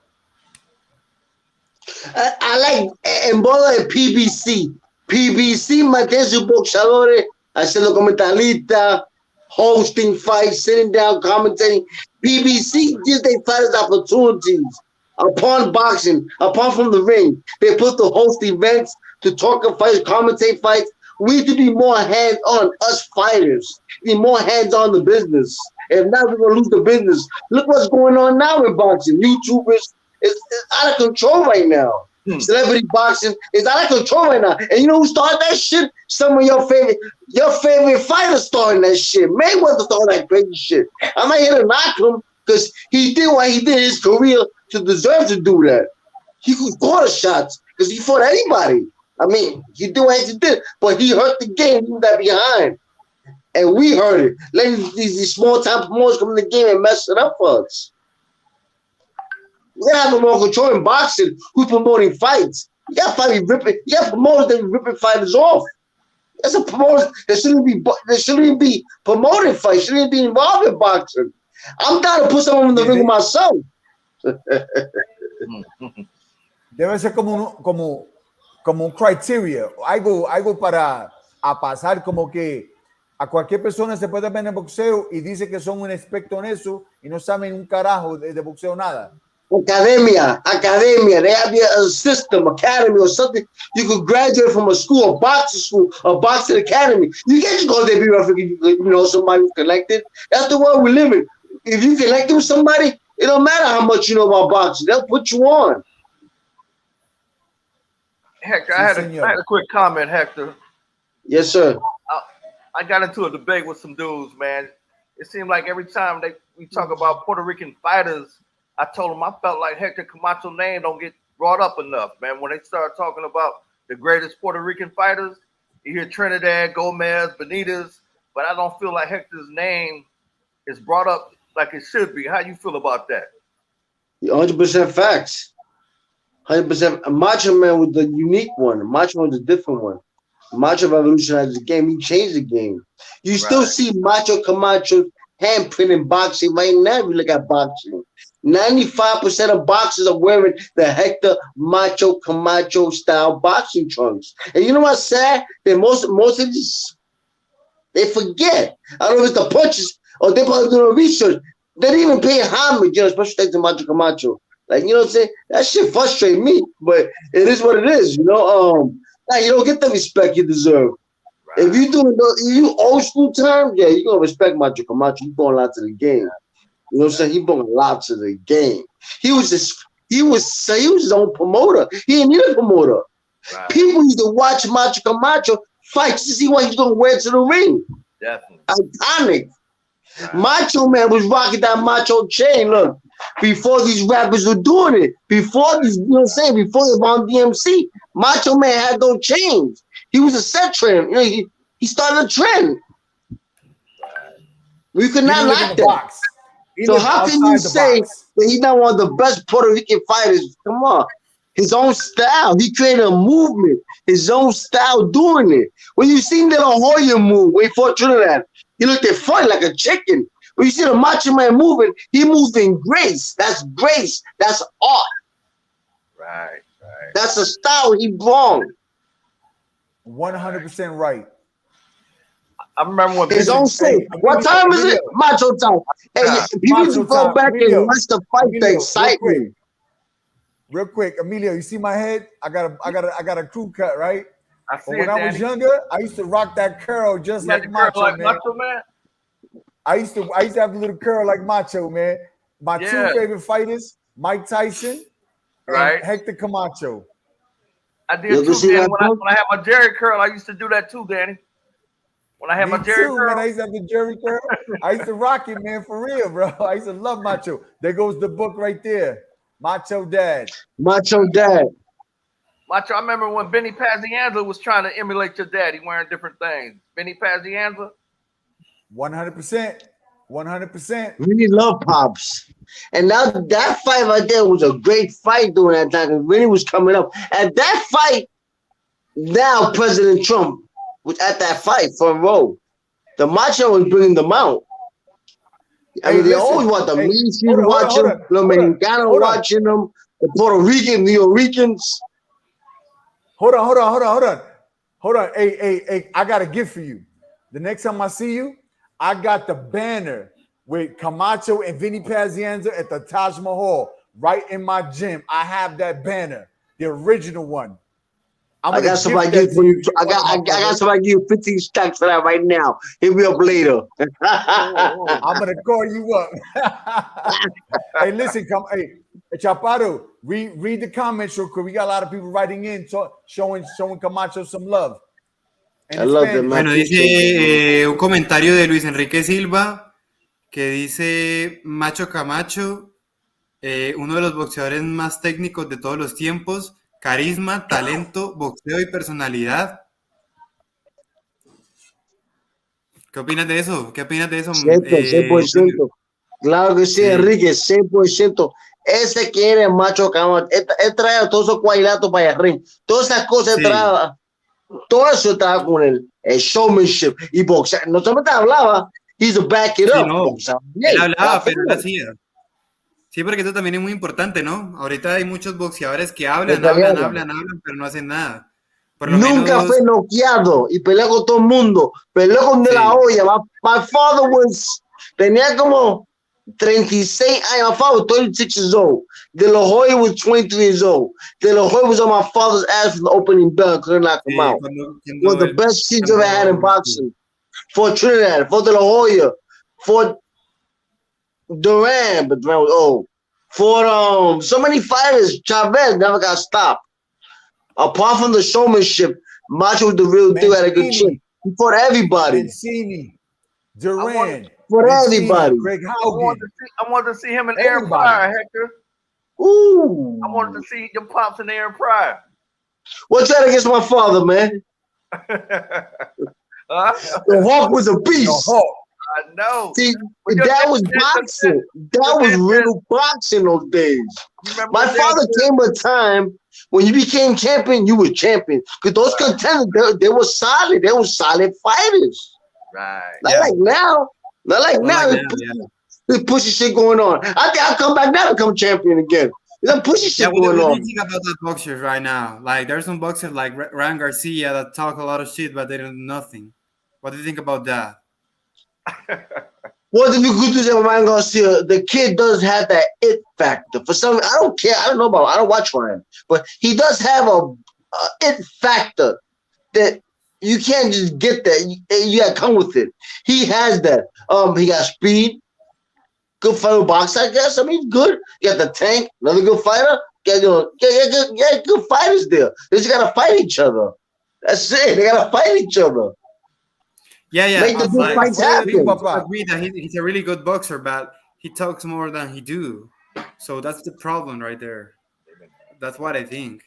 I like en bola de PBC. PBC mantiene sus boxeadores haciendo comentaristas, hosting fights, sitting down, commentating. PBC gives their fighters opportunities upon boxing, apart from the ring. They put to host events, to talk of fights, commentate fights. We need to be more hands-on, us fighters. Be more hands-on the business. If not, we're going to lose the business. Look what's going on now with boxing. YouTubers, it's out of control right now. Celebrity boxing is out of control right now. And you know who started that shit? Some of your favorite fighters starting that shit. Mayweather started that crazy shit. I'm not here to knock him because he did what he did in his career to deserve to do that. He could score the shots because he fought anybody. I mean, he did what he did, but he hurt the game. He was that behind. And we heard it. Letting these small-time promoters come in the game and mess it up for us. We gotta have more control in boxing. Who's promoting fights? You got promoters that be ripping fighters off. That's a promoter that shouldn't be promoting fights. Shouldn't be involved in boxing. I'm down to put someone in the ring with myself. Debe ser como un criteria, algo para pasar como que a cualquier persona se puede ver en el boxeo y dice que son un experto en eso y no saben un carajo de boxeo nada. Academia. They have a system, academy or something. You could graduate from a school, a boxing academy. You can't just go there and be referee, you know, somebody who's connected. That's the world we live in. If you connected with somebody, it don't matter how much you know about boxing. They'll put you on. Hector, I had a quick comment, Hector. Yes, sir. I got into a debate with some dudes, man. It seemed like every time we talk about Puerto Rican fighters, I told them I felt like Hector Camacho's name don't get brought up enough, man. When they start talking about the greatest Puerto Rican fighters, you hear Trinidad, Gomez, Benitez, but I don't feel like Hector's name is brought up like it should be. How you feel about that? 100% facts. 100%. Macho Man was the unique one. Macho Man was a different one. Macho revolutionized the game. He changed the game. You still see Macho Camacho handprint in boxing right now. If you look at boxing, 95% of boxers are wearing the Hector Macho Camacho style boxing trunks. And you know what's sad? That most of these, they forget. I don't know if it's the punches or they probably doing research. They didn't even pay homage, you know, especially thanks to Macho Camacho. Like, you know what I'm saying? That shit frustrates me, but it is what it is, you know. Now you don't get the respect you deserve. Right. If you old school terms, yeah, you're gonna respect Macho Camacho. He brought a lot to the game. You know what I'm saying? He brought a lot to the game. He was his own promoter. He didn't need a promoter. Right. People used to watch Macho Camacho fight to see what he's gonna wear to the ring. Definitely. Iconic. Right. Macho Man was rocking that macho chain. Look, before these rappers were doing it, before these, you know what I'm saying, before they were on DMC, Macho Man had no chains. He was a set trend. You know, he started a trend. We could not like that. So how can you say that he's not one of the best Puerto Rican fighters? Come on. His own style. He created a movement. His own style doing it. When you seen the La Jolla move, when he fought Trinidad, he looked at funny like a chicken. When you see the Macho Man moving, he moved in grace. That's grace. That's art. Right. That's a style he brought. 100% right. I remember when his own say. What time is it? Macho time. Hey, people need to go back and watch the fight. The excitement. Real quick, Emelio, you see my head? I got a crew cut, right? When I was younger, I used to rock that curl just like Macho Man. I used to have a little curl like Macho Man. My two favorite fighters, Mike Tyson, and Hector Camacho. I did too, Danny. When I had my Jerry curl, I used to do that too, Danny. When I had my Jerry curl, man, I used to have the Jerry curl. I used to rock it, man, for real, bro. I used to love Macho. There goes the book right there. Macho Dad. Macho Dad. Macho, I remember when Benny Pazienza was trying to emulate your daddy wearing different things. Benny Pazienza? 100%. 100%. Really love Pops. And now that fight right there was a great fight during that time because Vinny was coming up. At that fight, now President Trump was at that fight front row. The Macho was bringing them out. I mean, they always want the Mexicans watching them, the Mexicanos watching them, the Puerto Rican, New Yorkers. Hold on. Hey, I got a gift for you. The next time I see you, I got the banner with Camacho and Vinny Pazienza at the Taj Mahal right in my gym. I have that banner, the original one. I got somebody give for you. I got somebody give you 15 stacks for that right now. Hit me up later. I'm gonna call you up. Hey, listen, hey, Chaparro, read the comments real quick. We got a lot of people writing in, showing Camacho some love. I love them, man. Bueno, dice un comentario de Luis Enrique Silva que dice Macho Camacho, uno de los boxeadores más técnicos de todos los tiempos, carisma, talento, boxeo y personalidad. ¿Qué opinas de eso? 100%. Claro que sí, Enrique, 100%. Ese que era Macho Camacho. Él trae todos esos cuadrilatos para el ring. Todas esas cosas trae. Todo eso estaba con él. El showmanship y boxeo. No solamente hablaba, he's a back it up. No, él hablaba, pero él hacía. Sí, porque eso también es muy importante, ¿no? Ahorita hay muchos boxeadores que hablan, pero no hacen nada. Por lo Nunca menos... fue noqueado y peleó con todo el mundo. Peleó con De La Hoya. My father tenía como 36 años. My father was 36 years old. De La Hoya was 23 years old. De La Hoya was on my father's ass from the opening bell. Couldn't knock him out. Was the best she's ever had in boxing. For Trinidad, for De La Hoya, for Duran, but Duran was old. For so many fighters, Chavez never got stopped. Apart from the showmanship, Macho was the real deal. Had a good chin. He fought everybody. Mancini, Duran, for everybody. Greg Haugen. I wanted to see him in Aaron Pryor, Hector. Ooh. I wanted to see your pops in Aaron Pryor. What's that against my father, man? The Hawk was a beast. I know. See, that was boxing. That was real boxing those days. My father came a time when you became champion, you were champion. Because those contenders, they were solid. They were solid fighters. Right. Not like now. Not like now. This pushy shit going on. I think I'll come back now to become champion again. There's pushy shit going on. What do you think about the boxers right now? Like, there's some boxers like Ryan Garcia that talk a lot of shit, but they don't do nothing. What do you think about that? What did you go to Ryan Garcia? The kid does have that it factor. For some, I don't care. I don't know about. I don't watch Ryan, but he does have a it factor that you can't just get that. You got to come with it. He has that. He got speed. Good fighter boxer, I guess. I mean, good. You got the tank. Another good fighter. Good fighters there. They just gotta fight each other. That's it. They gotta fight each other. Yeah. Make the good fights happen. I agree that he's a really good boxer, but he talks more than he do. So that's the problem right there. That's what I think.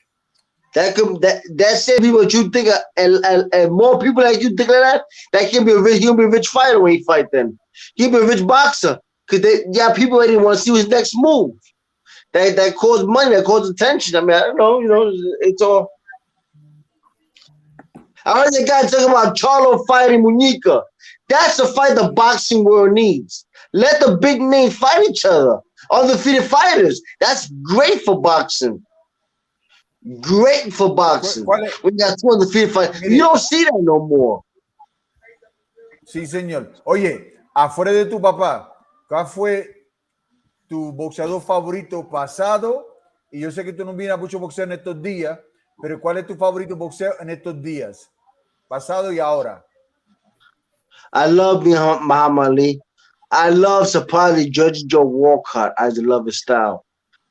That's it. People that you think, and more people like you think like that. That can be a rich. He'll be a rich fighter when he fight. Then he'll be a rich boxer because people already want to see his next move. That cause money. That cause attention. I mean, I don't know. You know, it's all. I heard the guy talking about Charlo fighting Muñeca. That's a fight the boxing world needs. Let the big name fight each other. Undefeated fighters. That's great for boxing. Great for boxing. When you got two undefeated fighters. You don't see that no more. Sí, señor. Oye, afuera de tu papá, ¿cuál fue tu boxeador favorito pasado? Y yo sé que tú no vienes a mucho boxeo en estos días, pero ¿cuál es tu favorito boxeo en estos días? Pasado y ahora. I love Muhammad Ali. I love Sapali Judge Joe Walcott. I just love his style.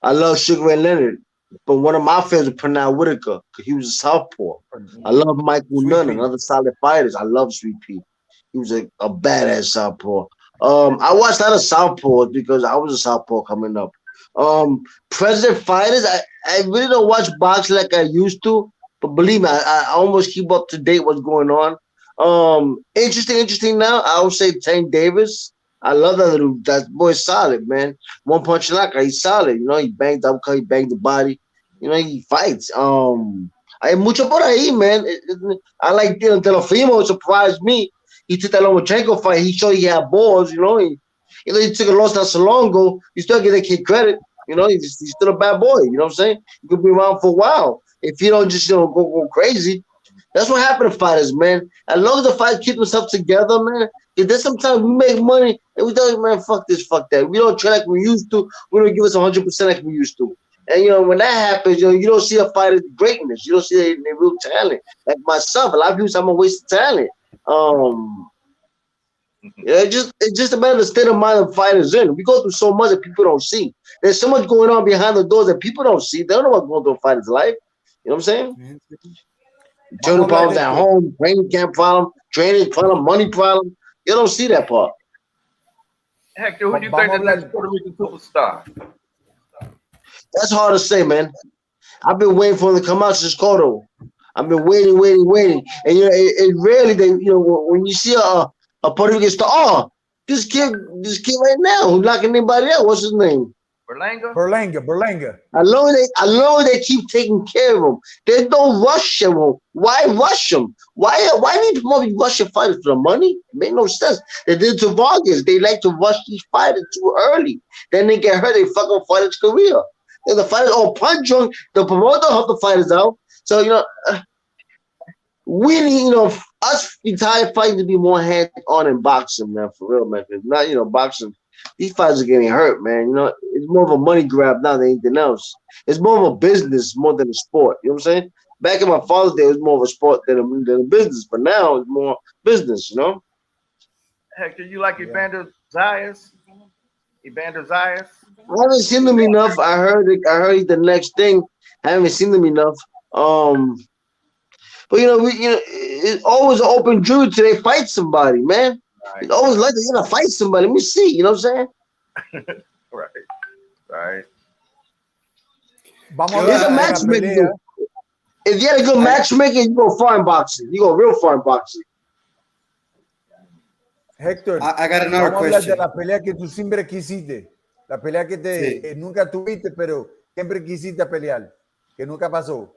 I love Sugar Ray Leonard. But one of my favorites is Pernell Whitaker because he was a southpaw. I love Michael Nunn, another solid fighters. I love Sweet Pea. He was a badass southpaw. I watched a lot of southpaws because I was a southpaw coming up. Present fighters, I really don't watch boxing like I used to, but believe me, I almost keep up to date what's going on. Interesting now. I would say Tank Davis. I love that little that boy's solid, man. One punch knocker, he's solid. You know, he banged the uppercut, he banged the body. You know, he fights. Hay mucho por ahí, man. I like Delofimo surprised me. He took that Lomachenko fight. He showed he had balls, you know. He took a loss not so long ago. You still give that kid credit. You know, he's still a bad boy. You know what I'm saying? He could be around for a while. If you don't just go crazy. That's what happened to fighters, man. As long as the fighters keep themselves together, man. Because then sometimes we make money and we tell man, fuck this, fuck that. We don't try like we used to. We don't give us 100% like we used to. And you know, when that happens, you don't see a fighter's greatness. You don't see their real talent. Like myself, a lot of people say I'm a waste of talent. It's just about the state of mind the fighters in. We go through so much that people don't see. There's so much going on behind the doors that people don't see. They don't know what's going through a fighter's life. You know what I'm saying? Internal problems at home, training camp problem, money problem. You don't see that part. Hector, who do you think the next Puerto Rican superstar? That's hard to say, man. I've been waiting for him to come out since Cotto. I've been waiting. And you know, it rarely when you see a Puerto Rican star, oh, this kid right now who's knocking anybody out. What's his name? Berlanga. I know they keep taking care of him. They don't rush him. Why rush him? Why need people rush your fighters for the money? It made no sense. They did to Vargas. They like to rush these fighters too early. Then they get hurt. They fuck up fighters' career. And the fighters all punch on. The promoter help the fighters out. So you know, we need us retired fighters to be more hands on in boxing, man. For real, man. Because not boxing. These fighters are getting hurt, man. You know, it's more of a money grab now than anything else. It's more of a business more than a sport. You know what I'm saying? Back in my father's day, it was more of a sport than a business. But now it's more business, you know? Hector, you like Evander Zayas? I haven't seen him enough. I heard he's the next thing. I haven't seen him enough. But it's always an open jury till they fight somebody, man. Right. It's always like they're gonna fight somebody. Let me see. You know what I'm saying? Right. There's a matchmaking. If you had a good matchmaker, you go foreign boxing. You go real foreign boxing. Héctor, I got another question. De la pelea que tú siempre quisiste. La pelea que nunca tuviste, pero siempre quisiste pelear. Que nunca pasó.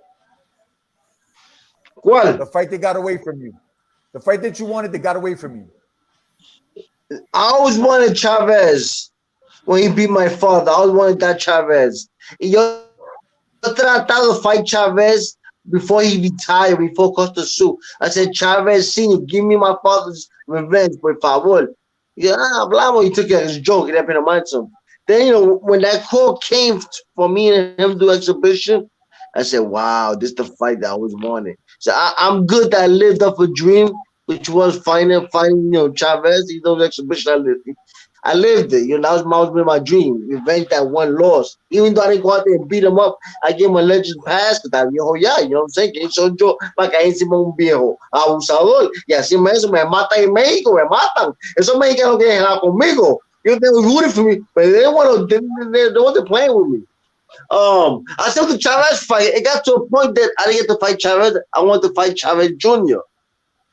¿Cuál? The fight that got away from you. The fight that you wanted that got away from you. I always wanted Chavez when he beat my father. I always wanted that Chavez. Yo tratado to fight Chavez before he retired, before Costa Sul. I said, Chavez Sr., give me my father's revenge, por favor. Yeah, hablamos. He took it as a joke. He didn't mind some. Then, when that call came for me and him to do exhibition, I said, wow, this is the fight that I always wanted. So I'm good that I lived up a dream, which was fighting, Chavez. He knows exhibition. I lived it. That was my dream. Revenge that one loss. Even though I didn't go out there and beat him up, I gave him a legend pass. Because you know what I'm saying? Que soy yo para que encima un viejo abusador. Y así me mata en México, me matan. Esos mexicanos quieren jugar conmigo. They were rooting for me, but they wasn't playing with me. I said the Chavez fight, it got to a point that I didn't get to fight Chavez. I wanted to fight Chavez Jr.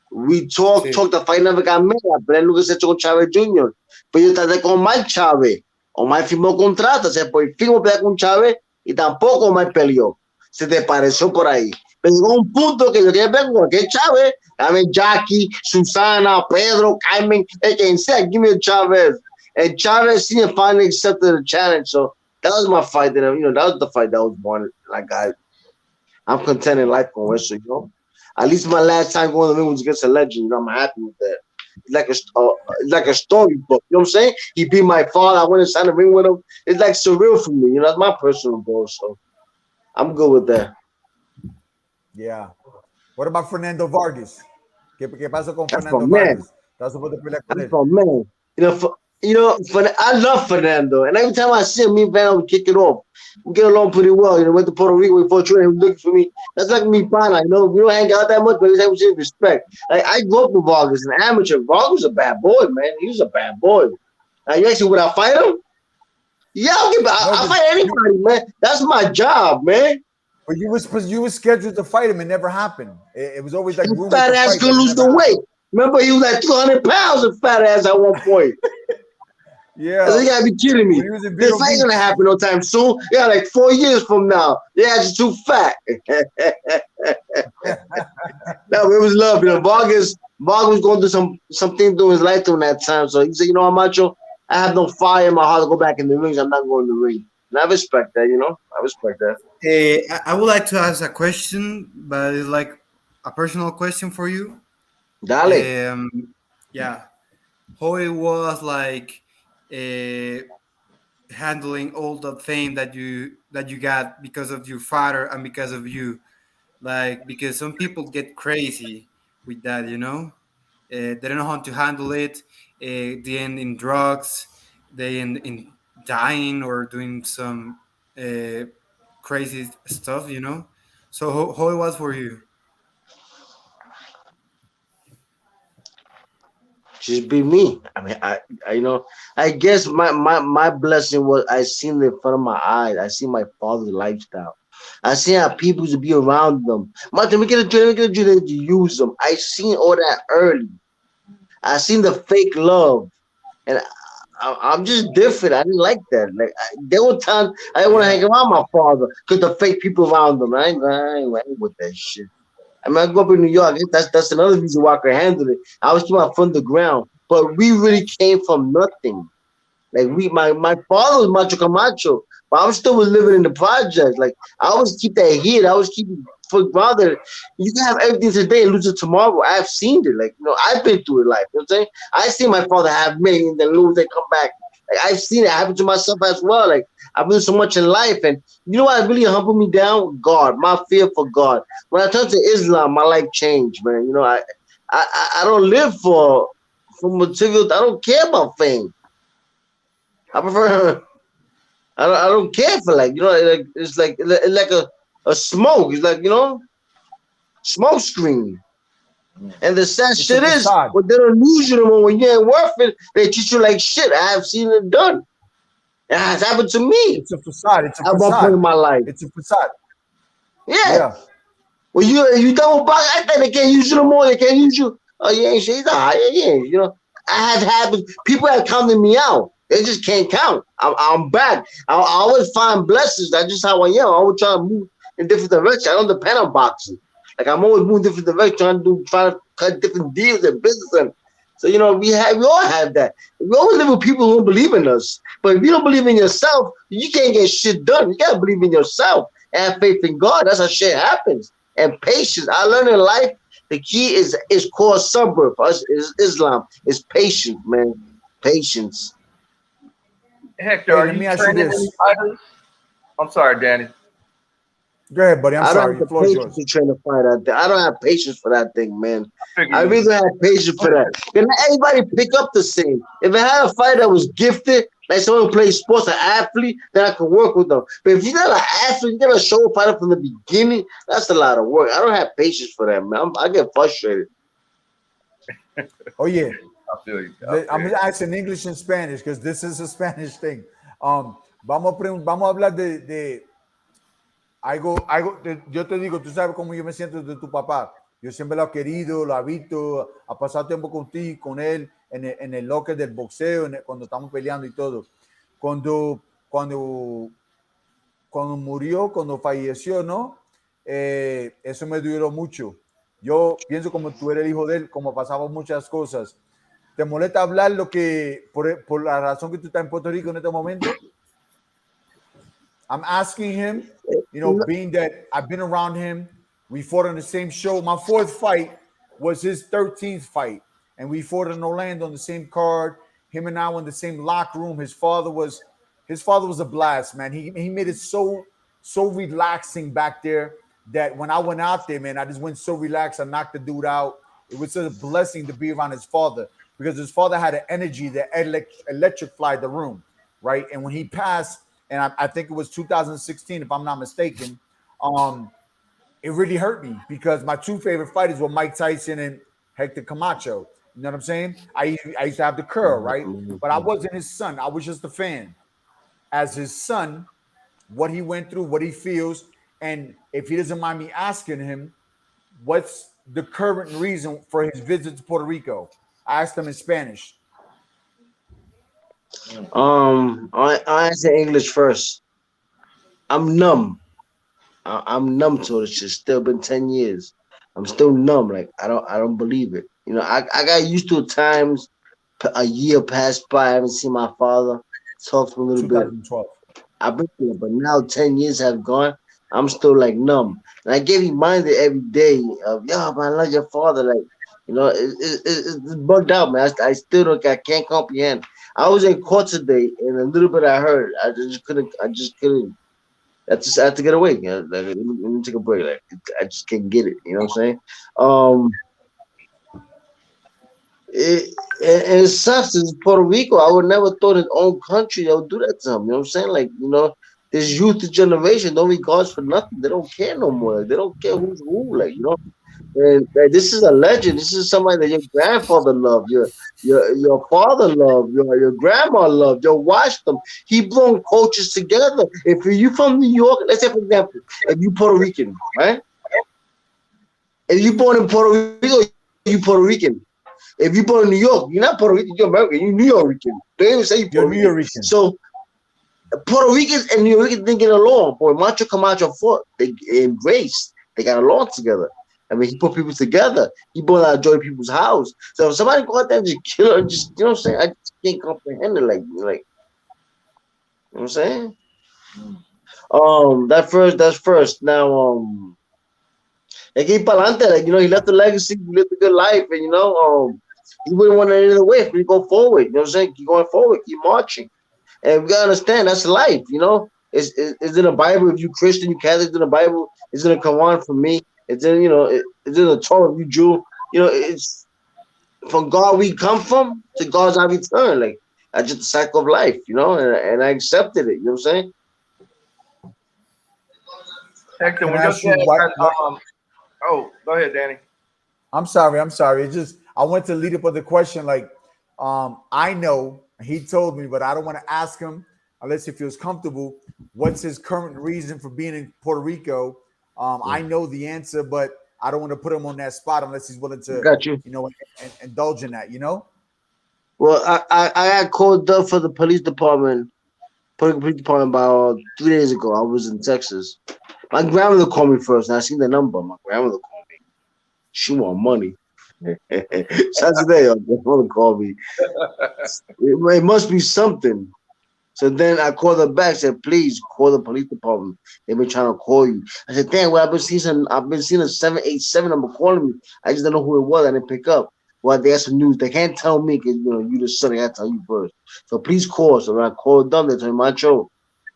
We talked, the fight never got made, pero él nunca se echó con Chávez Jr. Pero yo traté con Mike Chávez. Omar firmó contrato, se por fin pelear con Chávez y tampoco Omar peleó. Se te pareció por ahí. Pero llegó un punto que yo quería ver con cualquier Chávez. Dame Jackie, Susana, Pedro, Carmen, quien sea, give me a Chávez. And Chávez Sr. finally accepted the challenge. So that was my fight. That was the fight that was wanted. Like I'm content in life on wrestling, At least my last time going to the ring was against a legend. I'm happy with that. It's like a storybook. You know what I'm saying? He beat my father. I went and signed the ring with him. It's like surreal for me. That's my personal goal. So I'm good with that. Yeah. What about Fernando Vargas? ¿Qué pasó con Fernando Vargas? That's supposed to pelear con él. Man. I love Fernando, and every time I see him, me and Fernando would kick it off. We get along pretty well. Went to Puerto Rico before training. He was looking for me. That's like me, pana. We don't hang out that much, but we have respect. Like I grew up with Vargas, an amateur. Vargas was a bad boy, man. He was a bad boy. Now you ask me, would I fight him? Yeah, I'll fight anybody, man. That's my job, man. But you was scheduled to fight him. It never happened. It was always like Fat ass gonna lose the weight. Remember, he was like 200 pounds of fat ass at one point. Yeah. So you gotta be kidding me. This ain't gonna happen no time soon. Yeah, like 4 years from now. Yeah, just too fat. No, it was love. You know, Vargas was going through something through his life during that time. So he said, you know what, Macho, I have no fire in my heart to go back in the rings. I'm not going to the ring. And I respect that, you know. I respect that. I would like to ask a question, but it's like a personal question for you. Dale. Yeah. How it was like handling all the fame that you got because of your father and because of you, like, because some people get crazy with that, you know. They don't know how to handle it. They end in drugs, they end in dying or doing some crazy stuff, you know. So how it was for you? Just be me. I mean, I you know, I guess my blessing was I seen it in front of my eyes. I see my father's lifestyle. I see how people used to be around them. Let me get a drink to use them. I seen all that early. I seen the fake love, and I'm just different. I didn't like that. Like there were times I didn't want to hang around my father because the fake people around them. I ain't with that shit. I mean, I grew up in New York. I guess that's another reason why I could handle it. I was too from the ground, but we really came from nothing. Like my father was Macho Camacho, but I was still living in the projects. Like I always keep that heat. I always keep for brother. You can have everything today and lose it tomorrow. I've seen it. Like, you know, I've been through it. Like, you know what I'm saying? I see my father have millions and lose and come back. Like I've seen it happen to myself as well. Like I've been so much in life, and you know what really humbled me down? God, my fear for God. When I turned to Islam, my life changed, man. You know, I don't live for material. I don't care about fame. I prefer. I don't care for, like, you know, like it's like a smoke. It's like, you know, smoke screen. And the sad shit is, what they don't lose you when you ain't worth it, they treat you like shit. I have seen it done. It has happened to me. It's a facade. It's a facade. At one point in my life. It's a facade. Yeah. Well, you done with box. I think they can't use you no more. They can't use you. Oh, you ain't shit. Yeah, you know. I have happened. People have counted me out. They just can't count. I'm back. I always find blessings. That's just how I am. I always try to move in different directions. I don't depend on boxing. Like I'm always moving different directions, trying to cut different deals and business. And so, you know, we all have that. We always live with people who don't believe in us. But if you don't believe in yourself, you can't get shit done. You gotta believe in yourself and have faith in God. That's how shit happens. And patience. I learned in life the key is called sabr. For us is Islam. It's patience, man. Patience. Hector, are you training any fighters? I'm sorry, Danny. Go ahead, buddy. I'm sorry. I don't have the patience to train to fight out there. I don't have patience for that thing, man. I really don't have patience for that. Can everybody pick up the same? If I had a fighter that was gifted, like someone who plays sports, an athlete, then I could work with them. But if you're not an athlete, you're not a show fighter from the beginning, that's a lot of work. I don't have patience for that, man. I get frustrated. Oh, yeah. I feel you. I'm going to ask in English and Spanish because this is a Spanish thing. Vamos a hablar de algo, yo te digo, tú sabes cómo yo me siento de tu papá. Yo siempre lo he querido, lo he visto, ha pasado tiempo contigo, con él, en el locker del boxeo, cuando estamos peleando y todo. Cuando murió, cuando falleció, ¿no? Eso me duró mucho. Yo pienso como tú eres el hijo de él, como pasaban muchas cosas. ¿Te molesta hablar lo que, por la razón que tú estás en Puerto Rico en este momento? I'm asking him, you know, being that I've been around him, we fought on the same show. My fourth fight was his 13th fight, and we fought in Orlando on the same card. Him and I were in the same locker room. His father was a blast, man. He made it so relaxing back there that when I went out there, man, I just went so relaxed. I knocked the dude out. It was a blessing to be around his father because his father had an energy that electrified the room, right? And when he passed, and I think it was 2016, if I'm not mistaken, it really hurt me because my two favorite fighters were Mike Tyson and Hector Camacho. You know what I'm saying? I used to have the curl, right? But I wasn't his son. I was just a fan. as his son, what he went through, what he feels, and if he doesn't mind me asking him, what's the current reason for his visit to Puerto Rico? I asked him in Spanish. I answer English first. I'm numb. I'm numb to it. It's still been 10 years. I'm still numb. Like I don't believe it. You know, I got used to it times. A year passed by. I haven't seen my father. Talked to him a little 2012. bit. I've been through it, but now 10 years have gone. I'm still like numb. And I get reminded every day of, yo, man, I love your father. Like, you know, it's bugged out, man. I still don't. I can't comprehend. I was in court today, and a little bit I heard. I just couldn't. I had to get away. You know, like, let me take a break. Like I just can't get it. You know what I'm saying? It sucks. It's Puerto Rico. I would never thought his own country they would do that to him. You know what I'm saying? Like, you know, this youth generation don't regard for nothing. They don't care no more. Like, they don't care who's who. Like, you know. And like, this is a legend. This is somebody that your grandfather loved, your father loved, your grandma loved. You watched them. He brought cultures together. If you from New York, let's say for example, if you Puerto Rican, right? If you born in Puerto Rico, you Puerto Rican. If you born in New York, you're not Puerto Rican. You're American. You're New Yorkican. They even say you're New Yorkican. So Puerto Ricans and New Yorkers didn't get along. Boy, Macho Camacho fought. They embraced. They got along together. I mean, he put people together. He brought out joy to people's house. So if somebody go out there and just kill her, just, you know what I'm saying? I just can't comprehend it. Like, you know what I'm saying? That's first. Now, like, he palante, like, you know, he left a legacy, he lived a good life, and, you know, he wouldn't want it any other way if we go forward. You know what I'm saying? Keep going forward, keep marching. And we gotta understand that's life, you know? It's in the Bible. If you Christian, you Catholic, it's in the Bible. It's in the Quran for me. It's in, you know, it's in the Torah. If you Jew, you know, it's from God we come from to God's I return. Like, that's just the cycle of life, you know, and I accepted it. You know what I'm saying? Hector, when your dad, oh, go ahead, Danny. I'm sorry. It's just I went to lead up with the question. Like, I know he told me, but I don't want to ask him unless he feels comfortable. What's his current reason for being in Puerto Rico? I know the answer, but I don't want to put him on that spot unless he's willing to, you know, indulge in that, you know? Well, I got called up for the police department about 3 days ago. I was in Texas. My grandmother called me first, and I seen the number. My grandmother called me. She want money. Shout today, your grandmother called me. It must be something. So then I called her back, said, please call the police department. They've been trying to call you. I said, damn, well, I've been seeing a 787 number calling me. I just don't know who it was. I didn't pick up. Well, they have some news. They can't tell me because, you know, you the son. They got to tell you first. So please call. So when I called them, they told me, Macho,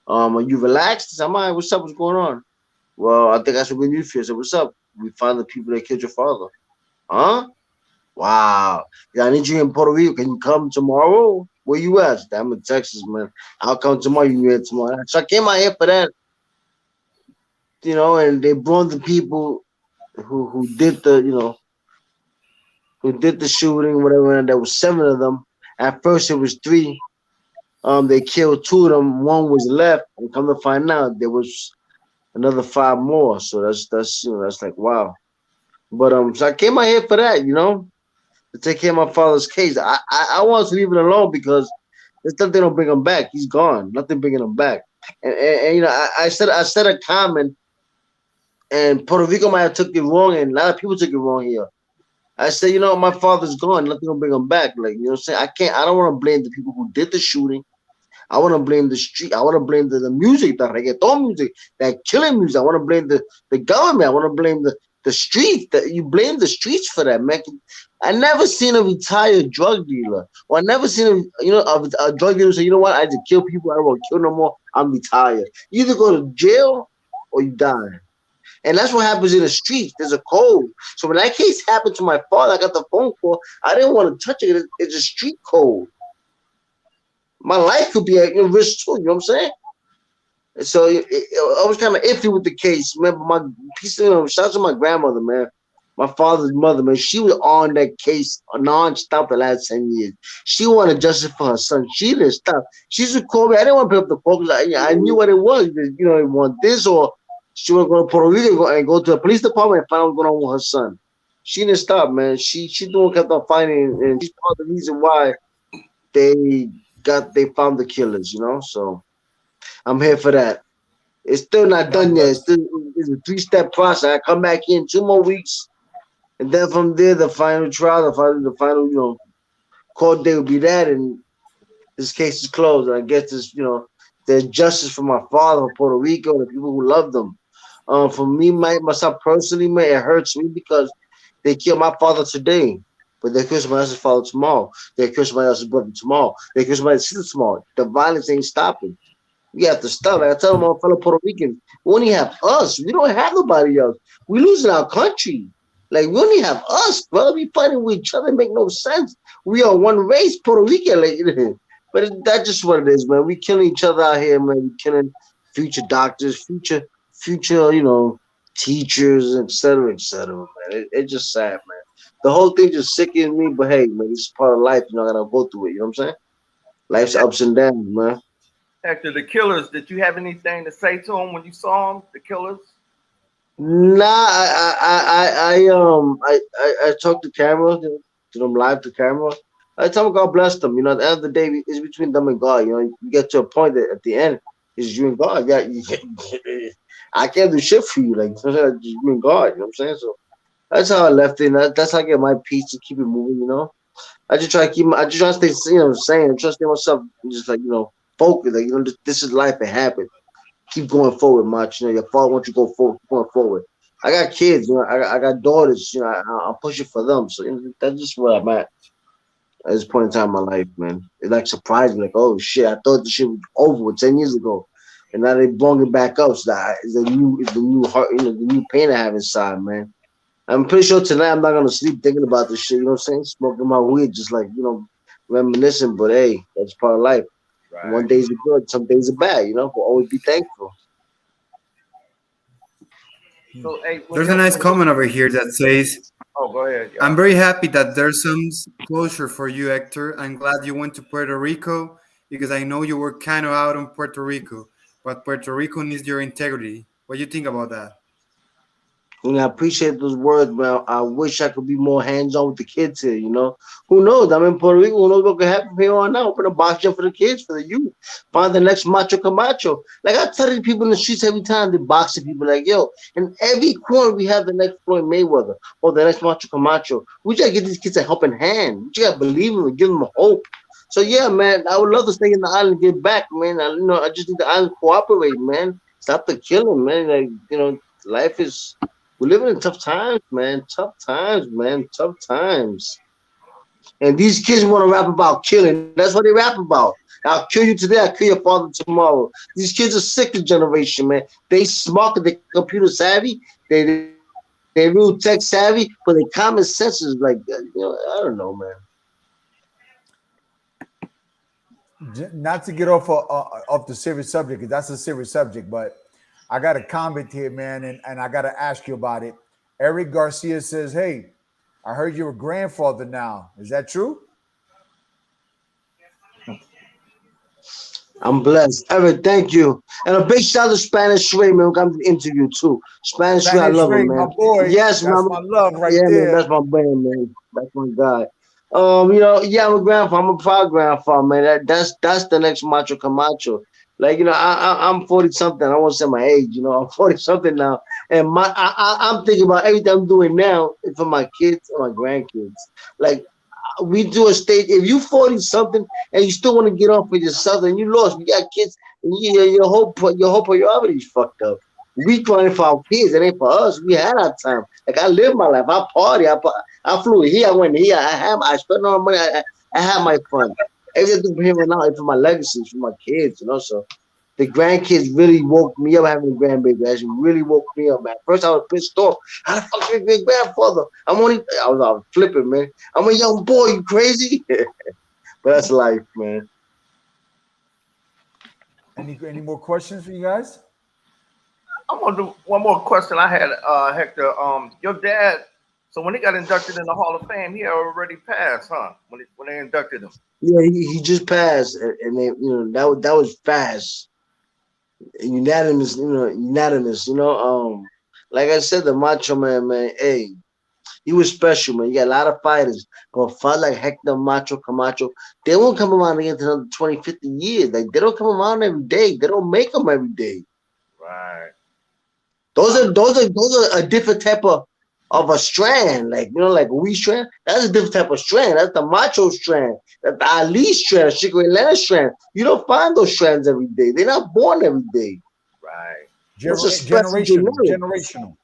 are you relaxed? I said, all right, what's up? What's going on? Well, I think I should good news for you. I said, what's up? We found the people that killed your father. Huh? Wow. Yeah, I need you in Puerto Rico. Can you come tomorrow? Where you at? I'm in Texas, man. I'll come tomorrow. You here tomorrow. So I came out here for that. You know, and they brought the people who did the, you know, who did the shooting, whatever, and there was 7 of them. At first it was 3. They killed 2 of them, 1 was left, and come to find out there was another 5 more. So that's you know, that's like wow. But so I came out here for that, you know, to take care of my father's case. I want to leave it alone because there's nothing don't bring him back. He's gone. Nothing bringing him back. And you know, I said a comment, and Puerto Rico might have took it wrong, and a lot of people took it wrong here. I said, you know, my father's gone. Nothing will bring him back. Like, you know what I'm saying? I don't want to blame the people who did the shooting. I want to blame the street. I want to blame the music, the reggaeton music, that killing music. I want to blame the government. I want to blame the streets. That you blame the streets for that, man. I never seen a retired drug dealer, or I never seen a drug dealer say, you know what, I just kill people. I don't want to kill no more. I'm retired. You either go to jail or you die. And that's what happens in the streets. There's a code. So when that case happened to my father, I got the phone call. I didn't want to touch it. It's a street code. My life could be at risk too. You know what I'm saying? So I was kind of iffy with the case. Remember, shout out to my grandmother, man. My father's mother, man, she was on that case non-stop the last 10 years. She wanted justice for her son. She didn't stop. She used to call me. I didn't want to pick up the phone because I knew what it was. You know, they want this, or she was going to Puerto Rico and go to the police department and find out what's going on with her son. She didn't stop, man. She doing kept on fighting, and she's part of the reason why they found the killers, you know. So I'm here for that. It's still not done yet. It's a 3-step process. I come back in 2 more weeks, and then from there, the final trial, the final, you know, court day will be that, and this case is closed. And I guess this, you know, there's justice for my father, for Puerto Rico, and the people who love them. For me, myself personally, man, it hurts me because they killed my father today, but they kill somebody else's father tomorrow. They kill somebody else's brother tomorrow. They kill somebody else's sister tomorrow. The violence ain't stopping. We have to stop. Like I tell my fellow Puerto Ricans, we only have us. We don't have nobody else. We losing our country. Like, we only have us, brother. We fighting with each other. It make no sense. We are one race, Puerto Rican. Like, but that's just what it is, man. We killing each other out here, man. We killing future doctors, future, you know, teachers, et cetera, man. It's just sad, man. The whole thing just sickens me, but hey, man, it's part of life. You know, I gotta go through it. You know what I'm saying? Life's ups and downs, man. Hector, the killers, did you have anything to say to them when you saw them, the killers? Nah, I talked to camera, to them live to camera. I tell them God bless them. You know, at the end of the day, it's between them and God. You know, you get to a point that at the end, it's you and God. Yeah, I can't do shit for you. Like, it's you and God. You know what I'm saying? So that's how I left it. That's how I get my peace to keep it moving. You know, I just try to stay, you know, sane. Trust in myself. Just like, you know, focus. Like, you know, this is life. It happened. Keep going forward, Macho. You know, your father wants you to go forward, keep going forward. I got kids, you know, I got daughters, you know, I'm pushing for them. So, you know, that's just where I'm at this point in time in my life, man. It like surprised me, like, oh shit, I thought the shit was over with 10 years ago. And now they blowing it back up. So that is the new heart, you know, the new pain I have inside, man. I'm pretty sure tonight I'm not gonna sleep thinking about this shit, you know what I'm saying? Smoking my weed, just like, you know, reminiscing, but hey, that's part of life. Right. One days are good, some days are bad, you know, but always be thankful. So, hey, There's a nice comment over here that says, oh, go ahead. I'm very happy that there's some closure for you, Hector. I'm glad you went to Puerto Rico because I know you were kind of out on Puerto Rico, but Puerto Rico needs your integrity. What do you think about that? And I appreciate those words, but I wish I could be more hands-on with the kids here, you know. Who knows? I'm in Puerto Rico. Who knows what could happen from here on out? Open a box gym for the kids, for the youth. Find the next Macho Camacho. Like I tell the people in the streets every time, they boxing people like, yo, in every corner we have the next Floyd Mayweather or the next Macho Camacho. We just get these kids a helping hand. We just got to believe them and give them hope. So, yeah, man, I would love to stay in the island and get back, man. I just need the island to cooperate, man. Stop the killing, man. Like, you know, life is... We're living in tough times, man. Tough times, man. Tough times. And these kids want to rap about killing. That's what they rap about. I'll kill you today. I'll kill your father tomorrow. These kids are sick of generation, man. They smart, they computer savvy. They real tech savvy, but their common sense is like, you know, I don't know, man. Not to get off the serious subject, because that's a serious subject, but I got a comment here, man, and I got to ask you about it. Eric Garcia says, hey, I heard you're a grandfather now. Is that true? I'm blessed. Eric, thank you. And a big shout out to Spanish Ray, man, who got the interview, too. Spanish Ray, I love him, man. My boy. Yes, that's my love right there. Man, that's my man, man. That's my guy. You know, yeah, I'm a grandfather. I'm a proud grandfather, man. That's the next Macho Camacho. Like, you know, I'm 40-something. I won't say my age, you know. I'm 40-something now. And I'm thinking about everything I'm doing now for my kids and my grandkids. Like, we do a stage. If you 40-something and you still want to get off for yourself and you lost, we got kids, and your whole priority is fucked up. We trying for our kids. It ain't for us. We had our time. Like, I live my life. I party. I flew here. I went here. I spent all my money. I had my fun. Everything from here right now is for my legacy, for my kids, you know. So the grandkids really woke me up. Having a grandbaby actually really woke me up, man. First I was pissed off. How the fuck is your grandfather? I was flipping, man. I'm a young boy. You crazy? But that's life, man. Any more questions for you guys? I'm gonna do one more question I had, Hector. Your dad So when he got inducted in the Hall of Fame, he already passed, huh? When they inducted him. Yeah, he just passed, and they, that was fast, unanimous. Unanimous. Like I said, the Macho Man, man. Hey, he was special, man. You got a lot of fighters, but fight like Hector Camacho, they won't come around again until another 20, 50 years. Like, they don't come around every day. They don't make them every day. Right. Those are a different type of a strand. Like, like we strand. That's a different type of strand. That's the Macho strand. That's the Ali strand, Chico Leonard strand. You don't find those strands every day. They're not born every day. Right. Generational.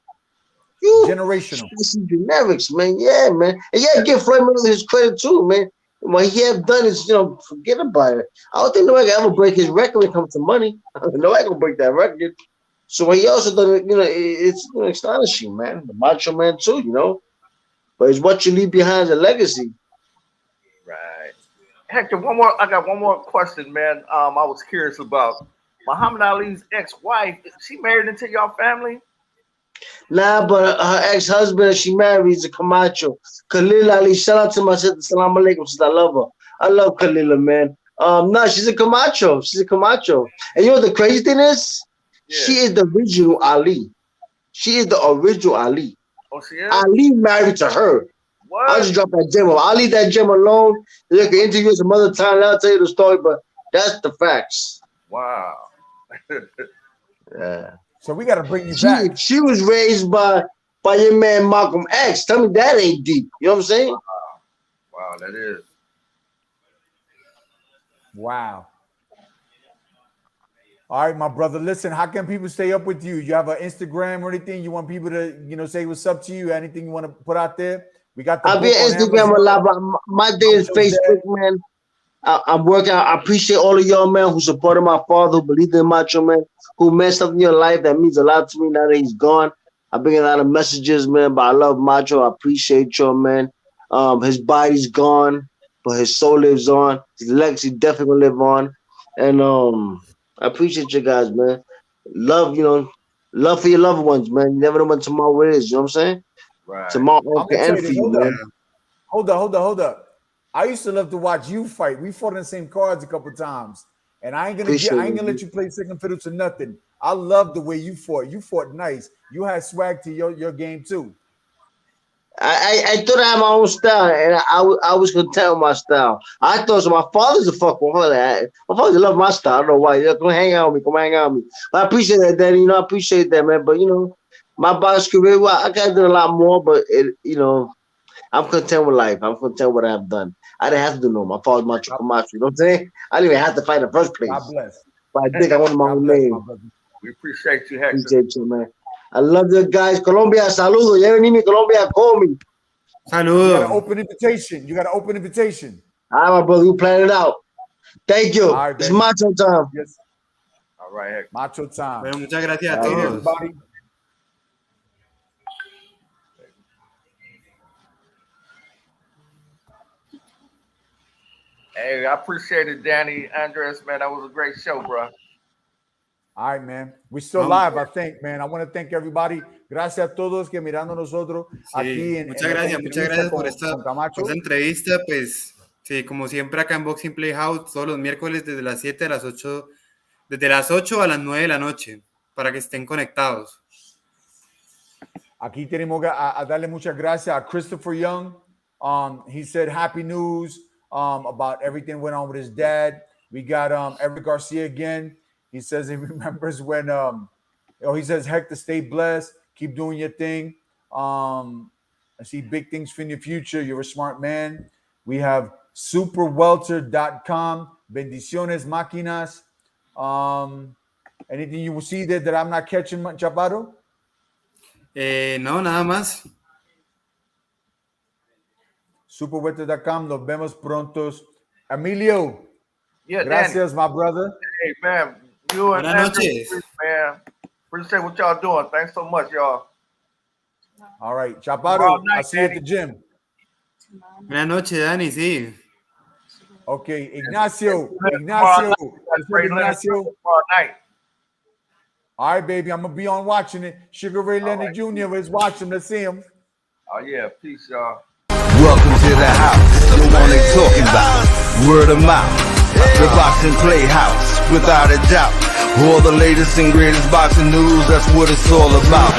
Generics, man. Yeah, man. And yeah, give Floyd Mayweather his credit too, man. What he have done is, forget about it. I don't think nobody can ever break his record when it comes to money. Nobody can break that record. So what he also done, it's astonishing, man. The Macho Man too, But it's what you leave behind as a legacy. Right. Hector, I got one more question, man. I was curious about Muhammad Ali's ex-wife. Is she married into your family? Nah, but her ex-husband she married is a Camacho. Khalil Ali, shout out to my sister. Salam alaikum, sister. I love her. I love Khalila, man. No, she's a Camacho. She's a Camacho. And you know what the crazy thing is? Yeah. She is the original Ali. She is the original Ali. Oh, she is? Ali married to her. What? I'll just drop that gem. I'll leave that gem alone. You can interview some other time. I'll tell you the story, but that's the facts. Wow. Yeah. So we got to bring you back. She was raised by your man Malcolm X. Tell me that ain't deep. You know what I'm saying? Wow, that is. Wow. All right, my brother. Listen, how can people stay up with you? You have an Instagram or anything? You want people to, say what's up to you? Anything you want to put out there? We got the I'll be on Instagram a lot, but my day is Facebook, man. I'm working. I appreciate all of y'all, man, who supported my father, who believed in Macho Man, who meant something in your life that means a lot to me now that he's gone. I've been getting a lot of messages, man, but I love Macho. I appreciate y'all, man. His body's gone, but his soul lives on. His legacy definitely will live on. And I appreciate you guys, man. Love, love for your loved ones, man. You never know when tomorrow is. You know what I'm saying? Right. Tomorrow can end for you, man. Hold up. I used to love to watch you fight. We fought in the same cards a couple times, and I ain't gonna let you play second fiddle to nothing. I love the way you fought. You fought nice. You had swag to your game too. I thought I had my own style, and I was content with my style. I thought so. My father's a fuck one. My father loved my style. I don't know why. Come hang out with me. But I appreciate that, Daddy. I appreciate that, man. But my box career, I could have done a lot more, but I'm content with life. I'm content with what I've done. I didn't have to do no. My father's Macho Camacho. You know what I'm saying? I didn't even have to fight in the first place. God bless. But I think I wanted my own name. We appreciate you, Hector. Appreciate you, man. I love you guys. Colombia, saludo. Ya vení mi Colombia, call me. Saludo. You got an open invitation. All right, my brother. We plan it out. Thank you. All right, it's Macho time. Yes. All right, Hector. Macho time. Bueno, muchas gracias a Hey, todos. everybody. Hey, I appreciate it, Danny, Andres, man. That was a great show, bro. All right, man. We're still live, I think, man. I want to thank everybody. Gracias a todos que mirando nosotros aquí en muchas gracias por esta entrevista. Pues sí, como siempre acá en Boxing PlayHouse, todos los miércoles desde las 7 a las 8, desde las 8 a las 9 de la noche, para que estén conectados. Aquí tenemos a darle muchas gracias a Christopher Young. He said happy news about everything went on with his dad. We got Eric Garcia again. He says he remembers when he says, Hector, stay blessed, keep doing your thing. I see big things for in your future. You're a smart man. We have superwelter.com. Bendiciones máquinas. Anything you will see there that I'm not catching, Chaparro? No, nada más. Superwelter.com. Nos vemos prontos. Emelio. Yeah, gracias, Danny. my brother. Hey, man. You and Andrés, man. Appreciate what y'all doing. Thanks so much, y'all. All right, Chaparro, I'll see you at the gym. Buenas noches, Dani, sí. Okay, Ignacio. All right, baby, I'm going to be on watching it. Sugar Ray Leonard Jr. is watching. Let's see him. Oh yeah, peace, y'all. Welcome to the house, the one they talking about. Word of mouth, the boxing playhouse, without a doubt. All the latest and greatest boxing news, that's what it's all about.